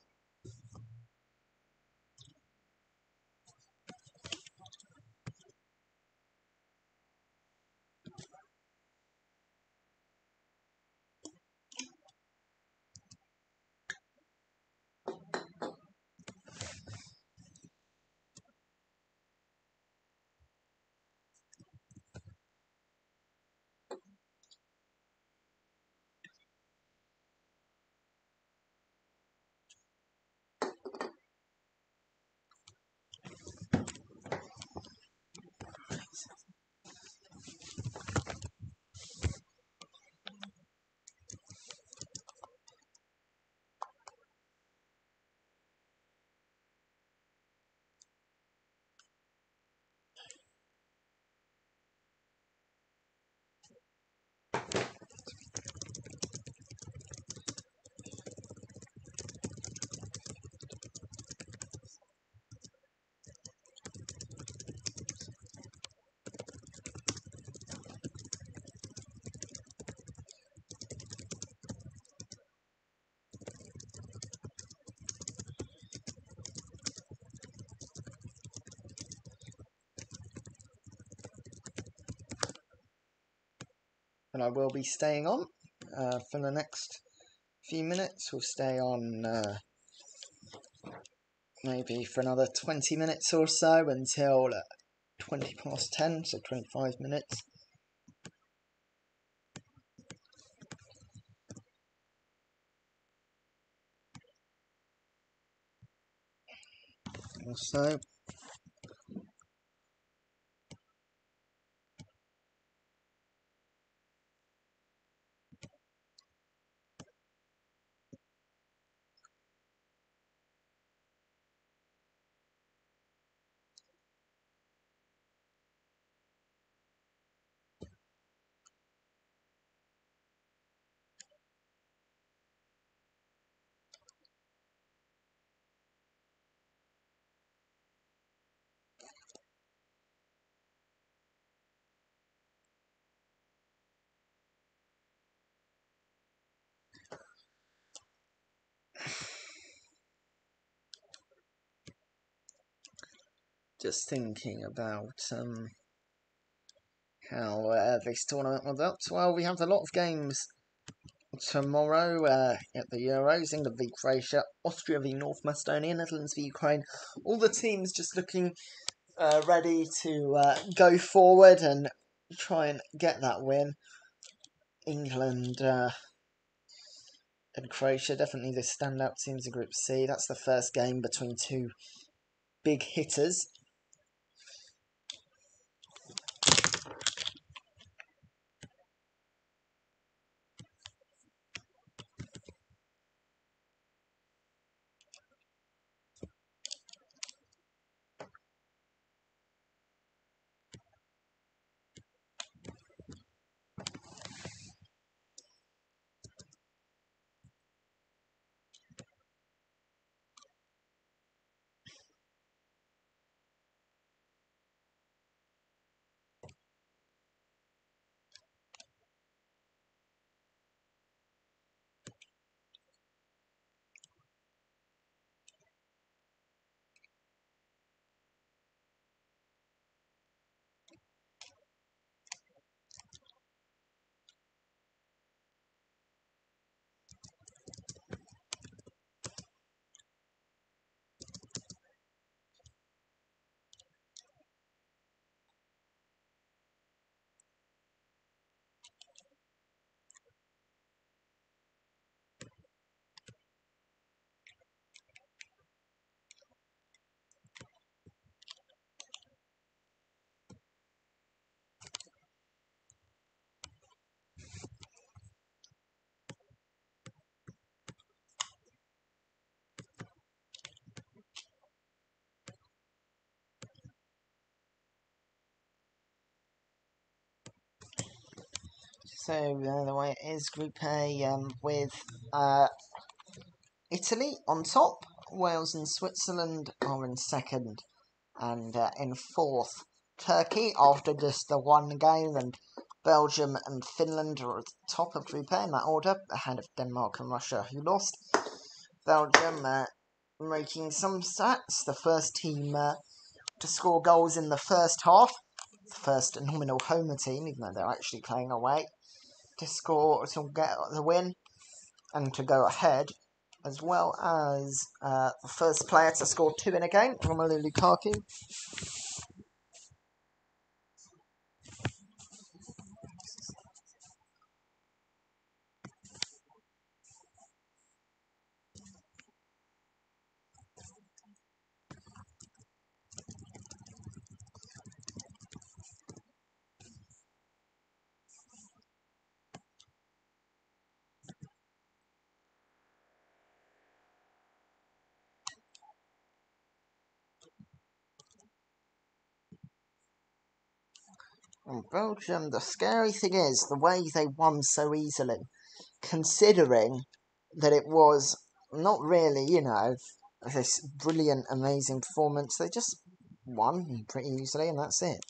And I will be staying on for the next few minutes. We'll stay on maybe for another 20 minutes or so until 20 past 10, so 25 minutes. Also, just thinking about how this tournament was up. Well, we have a lot of games tomorrow at the Euros. England v Croatia, Austria v North Macedonia, Netherlands v Ukraine. All the teams just looking ready to go forward and try and get that win. England and Croatia, definitely the standout teams in Group C. That's the first game between two big hitters. So the way it is, Group A with Italy on top, Wales and Switzerland are in second, and in fourth, Turkey after just the one game, and Belgium and Finland are at the top of Group A in that order, ahead of Denmark and Russia, who lost. Belgium making some stats, the first team to score goals in the first half, the first nominal homer team, even though they're actually playing away, to get the win and to go ahead, as well as the first player to score two in a game, Romelu Lukaku. And Belgium, the scary thing is the way they won so easily, considering that it was not really, this brilliant, amazing performance. They just won pretty easily, and that's it.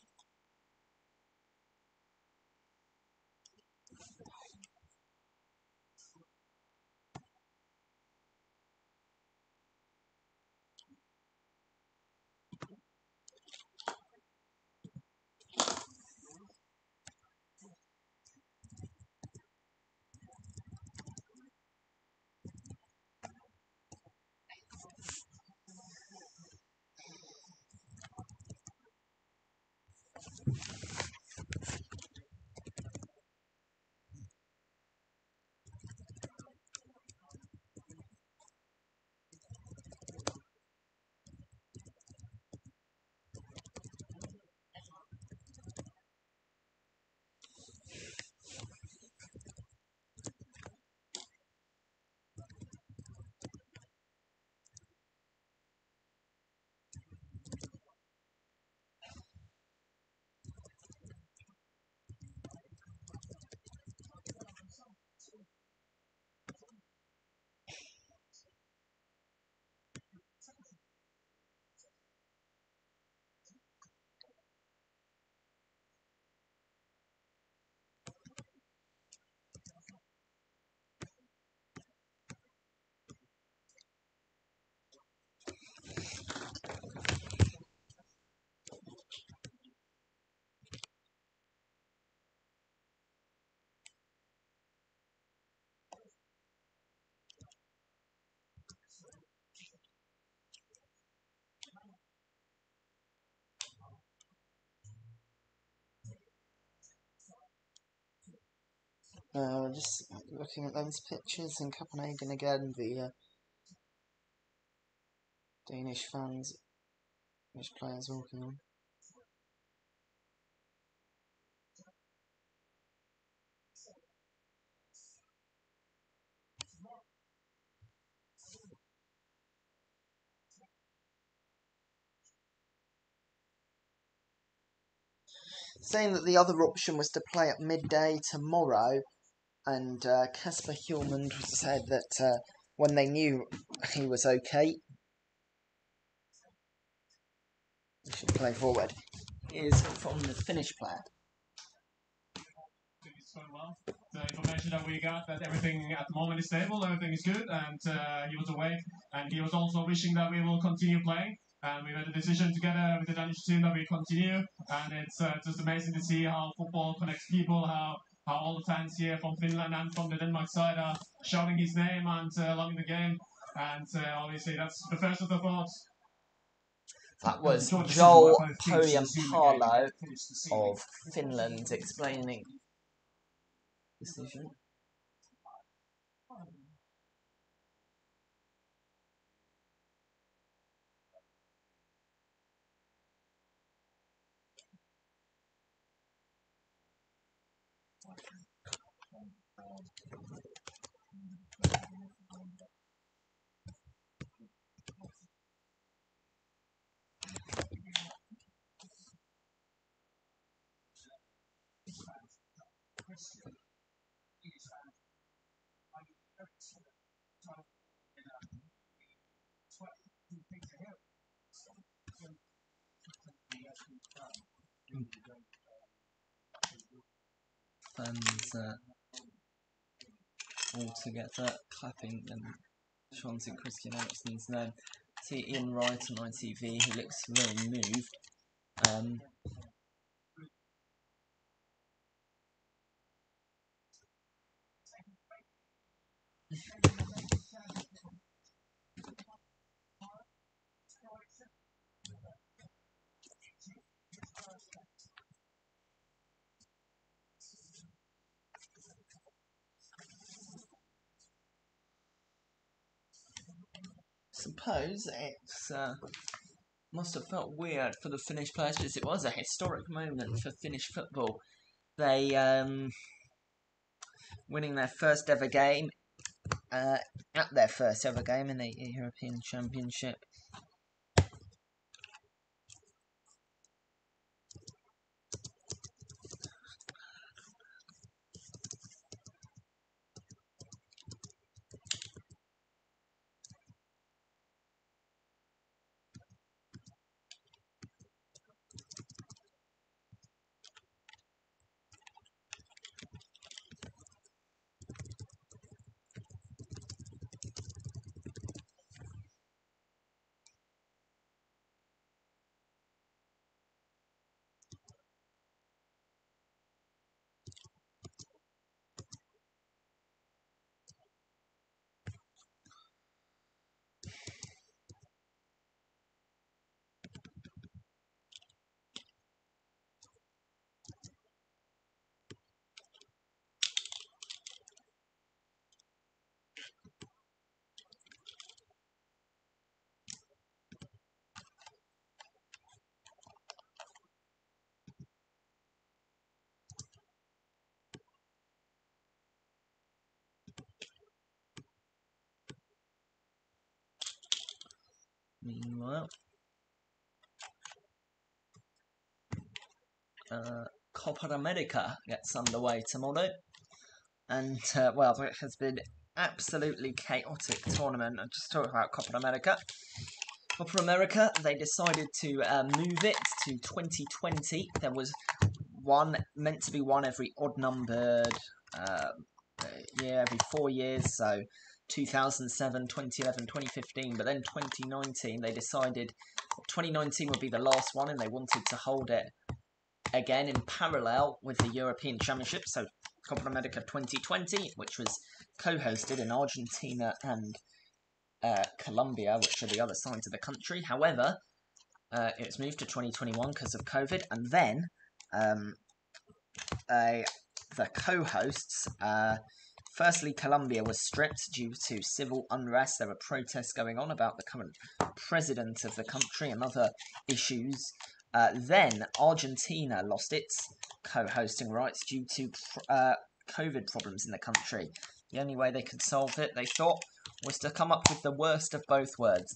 We're just looking at those pictures in Copenhagen again. The Danish fans, Danish players walking on. Saying that the other option was to play at midday tomorrow, and Kasper Hjulmand said that when they knew he was okay, he should play forward. Is from the Finnish player. It's going well. The information that we got that everything at the moment is stable, everything is good, and he was awake, and he was also wishing that we will continue playing. And we made a decision together with the Danish team that we continue, and it's just amazing to see how football connects people, how all the fans here from Finland and from the Denmark side are shouting his name and loving the game. And obviously that's the first of the thoughts. That was Joel Pohjanpalo of Finland explaining the decision. Fans all together clapping and chanting Christian Eriksen's name. See Ian Wright on ITV, who looks very moved. Suppose it's must have felt weird for the Finnish players because it was a historic moment for Finnish football. They winning their first ever game at their first ever game in the European Championship. Meanwhile, Copa America gets underway tomorrow, and well, it has been absolutely chaotic tournament. I'm just talking about Copa America. Copa America, they decided to move it to 2020. There was meant to be one every odd numbered year, every 4 years, so 2007, 2011, 2015, but then 2019 they decided 2019 would be the last one, and they wanted to hold it again in parallel with the European Championship, so Copa America 2020, which was co-hosted in Argentina and Colombia, which are the other sides of the country. However, it was moved to 2021 because of COVID, and then the co-hosts. Firstly, Colombia was stripped due to civil unrest. There were protests going on about the current president of the country and other issues. Then Argentina lost its co-hosting rights due to COVID problems in the country. The only way they could solve it, they thought, was to come up with the worst of both worlds,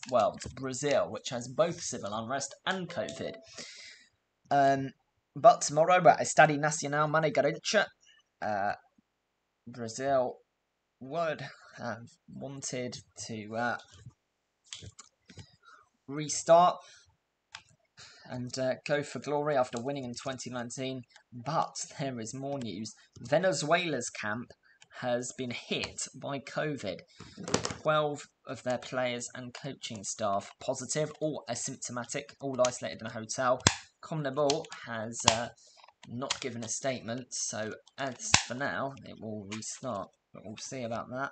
Brazil, which has both civil unrest and COVID. But tomorrow at Estadio Nacional Mané Garrincha, Brazil would have wanted to restart and go for glory after winning in 2019. But there is more news. Venezuela's camp has been hit by COVID. 12 of their players and coaching staff positive, all asymptomatic, all isolated in a hotel. CONMEBOL has not given a statement, so as for now, it will restart. But we'll see about that.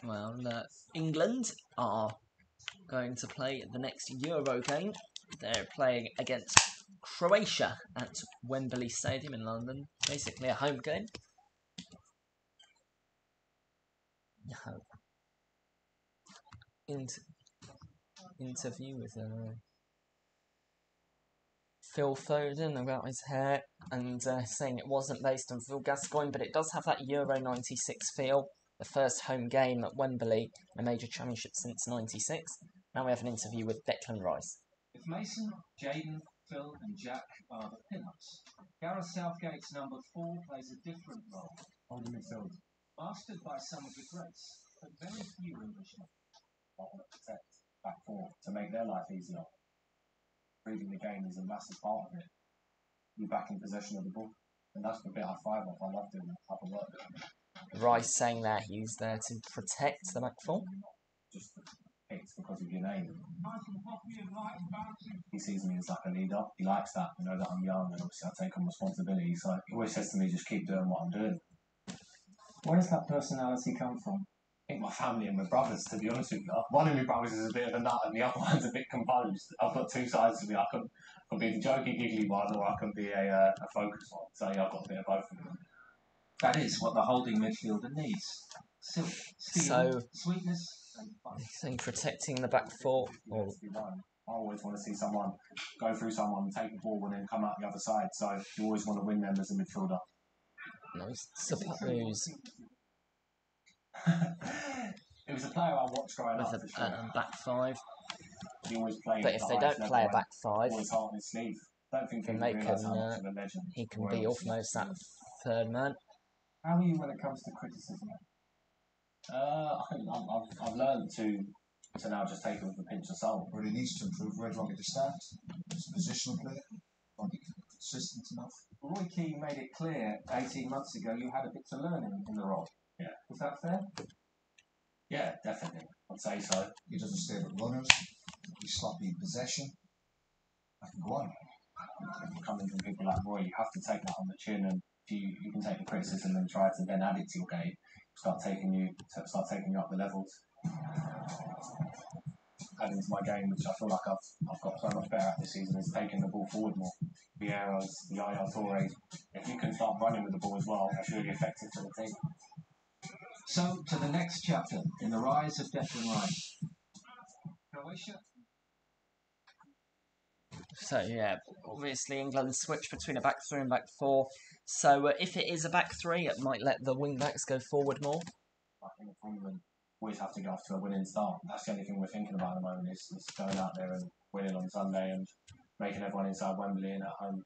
Well, England are going to play the next Euro game. They're playing against Croatia at Wembley Stadium in London. Basically a home game. Interview with Phil Foden about his hair and saying it wasn't based on Phil Gascoigne, but it does have that Euro 96 feel. The first home game at Wembley in a major championship since 96. Now we have an interview with Declan Rice. If Mason, Jayden, Phil and Jack are the pin-ups, Gareth Southgate's number 4 plays a different role. Holding midfield. Mastered by some of the greats, but very few Englishmen. I want to protect back 4 to make their life easier. Reading the game is a massive part of it. Be back in possession of the ball. And that's the bit I thrive off. I love doing that type of work. Rice saying that he's there to protect the back 4. Just picked because of your name. He sees me as like a leader. He likes that. You know that I'm young and obviously I take on responsibility. So he always says to me, just keep doing what I'm doing. Where does that personality come from? I think my family and my brothers, to be honest with you. One of my brothers is a bit of a nut and the other one's a bit composed. I've got two sides to me. I can be the jokey, giggly one or I can be a focused one. So yeah, I've got a bit of both of them. That is what the holding midfielder needs. Silk, steel, sweetness and fun. So protecting the back 4. I always want to see someone go through someone, take the ball and then come out the other side. So you always want to win them as a midfielder. No, suppose. It was a player I watched growing up. With a back 5. He always played. But if they don't play a back 5, always heart on his sleeve. Don't think then he can be almost that third man. How are you when it comes to criticism? I think I've learned to now just take it with a pinch of salt. Really needs to improve. Where do I get to start? As a positional player, don't be consistent enough. Roy Keane made it clear 18 months ago you had a bit to learn in the role. Yeah. Is that fair? Yeah, definitely. I'd say so. He doesn't stay with runners. He's sloppy in possession. I can go on. Coming from people like Roy, you have to take that on the chin, and you can take the criticism and try to then add it to your game. Start taking you up the levels. Adding to my game, which I feel like I've got so much better at this season, is taking the ball forward more. The Vieira's, the Yaya Toure. If you can start running with the ball as well, that's really effective for the team. So, to the next chapter in the rise of Declan Rice. Croatia. So yeah, obviously England switch between a back 3 and back 4. So if it is a back 3, it might let the wing backs go forward more. I think England always have to go off to a winning start. That's the only thing we're thinking about at the moment is going out there and winning on Sunday and making everyone inside Wembley and at home.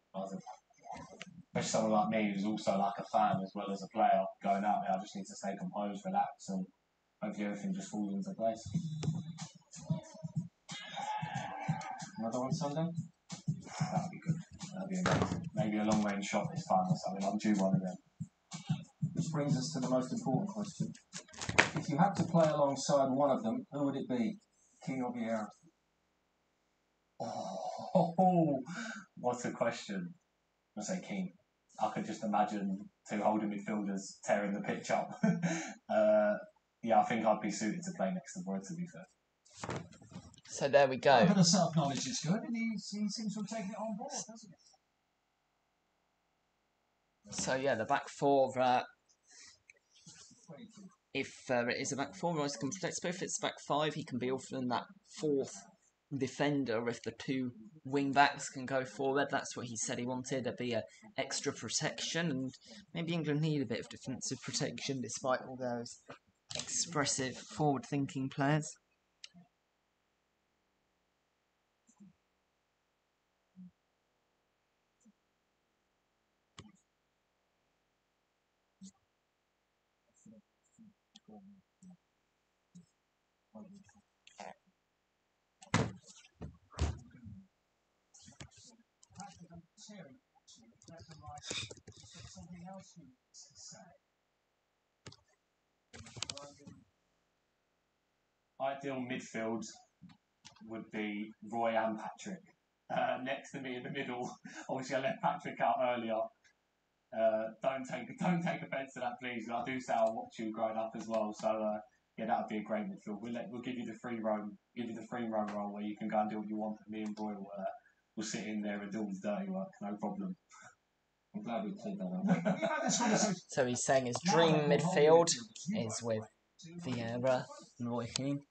Especially someone like me who's also like a fan as well as a player going out there. I just need to stay composed, relax, and hopefully everything just falls into place. Another one Sunday? That'd be good. That'd be amazing. Maybe a long range shot this time or something. I'm due one of them. Which brings us to the most important question. If you had to play alongside one of them, who would it be? King or Vieira? Oh, what a question. I say King. I could just imagine two holding midfielders tearing the pitch up. Yeah, I think I'd be suited to play next to Roy, to be fair. So there we A go. bit of self-knowledge is good, and he seems to have taken it on board, doesn't he? So yeah, the back four. If it is a back four, Royce can flex both. If it's back five, he can be often that fourth defender. If the two wing backs can go forward, that's what he said he wanted. There'd be extra protection, and maybe England need a bit of defensive protection despite all those expressive, forward-thinking players. Something else you say. Ideal midfield would be Roy and Patrick. Next to me in the middle. Obviously, I left Patrick out earlier. Don't take offence to that, please. I do say I watch you growing up as well. So yeah, that would be a great midfield. We'll give you the free roam, role where you can go and do what you want. Me and Roy will sit in there and do all the dirty work. No problem. I'm glad we played that. So he's saying his dream midfield is with Vieira and Roy Keane.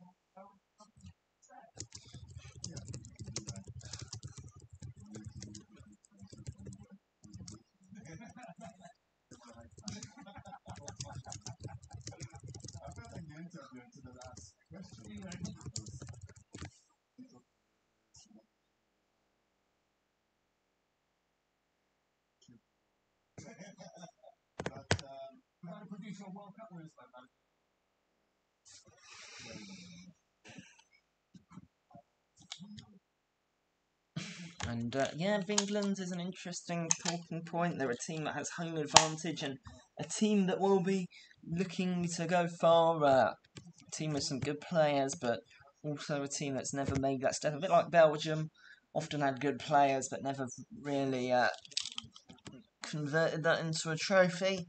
And yeah, England is an interesting talking point. They're a team that has home advantage and a team that will be looking to go far. A team with some good players, but also a team that's never made that step. A bit like Belgium, often had good players, but never really converted that into a trophy.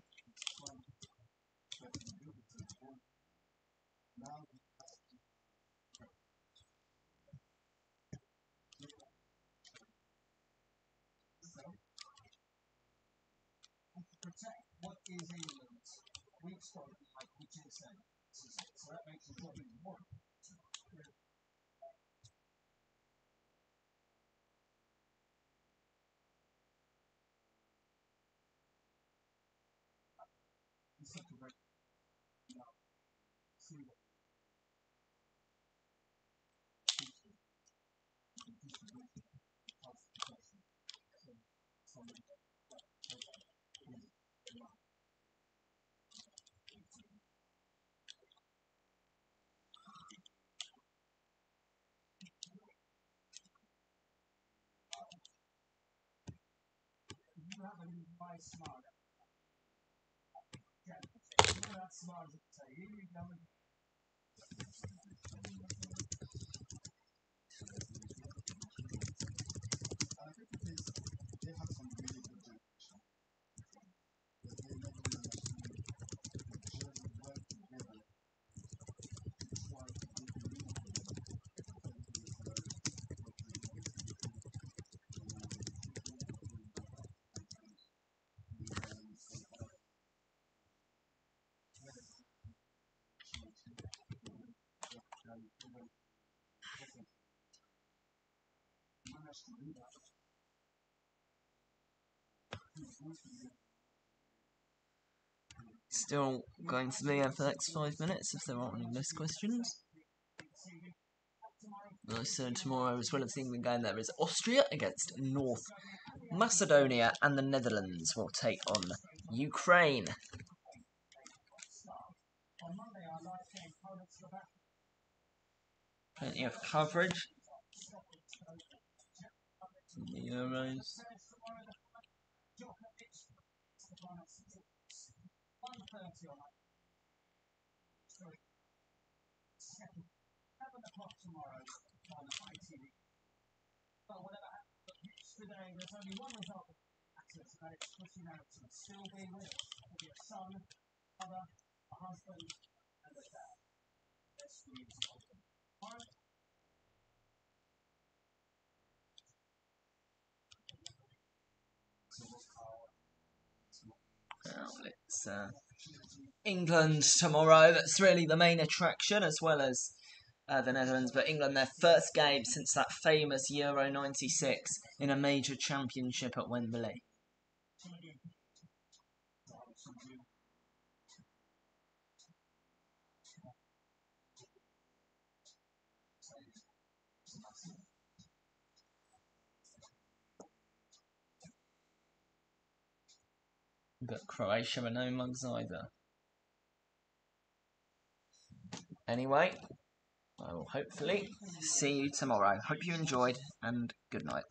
Protect what is England's weak spot, which is them. So that makes the job even more. You have a nice smile. Yeah, that smile is say, here we go. I think it is, they have some really good generation. They never managed to gel well together. It's why they believe Still going to be for the next 5 minutes if there aren't any missed questions. As I said, tomorrow, as well as the England game, there is Austria against North Macedonia, and the Netherlands will take on Ukraine. On Monday, our live came home Plenty of coverage. The Euros. Well, it's England tomorrow. That's really the main attraction, as well as the Netherlands. But England, their first game since that famous Euro '96 in a major championship at Wembley. But Croatia are no mugs either. Anyway, I will hopefully see you tomorrow. Hope you enjoyed, and good night.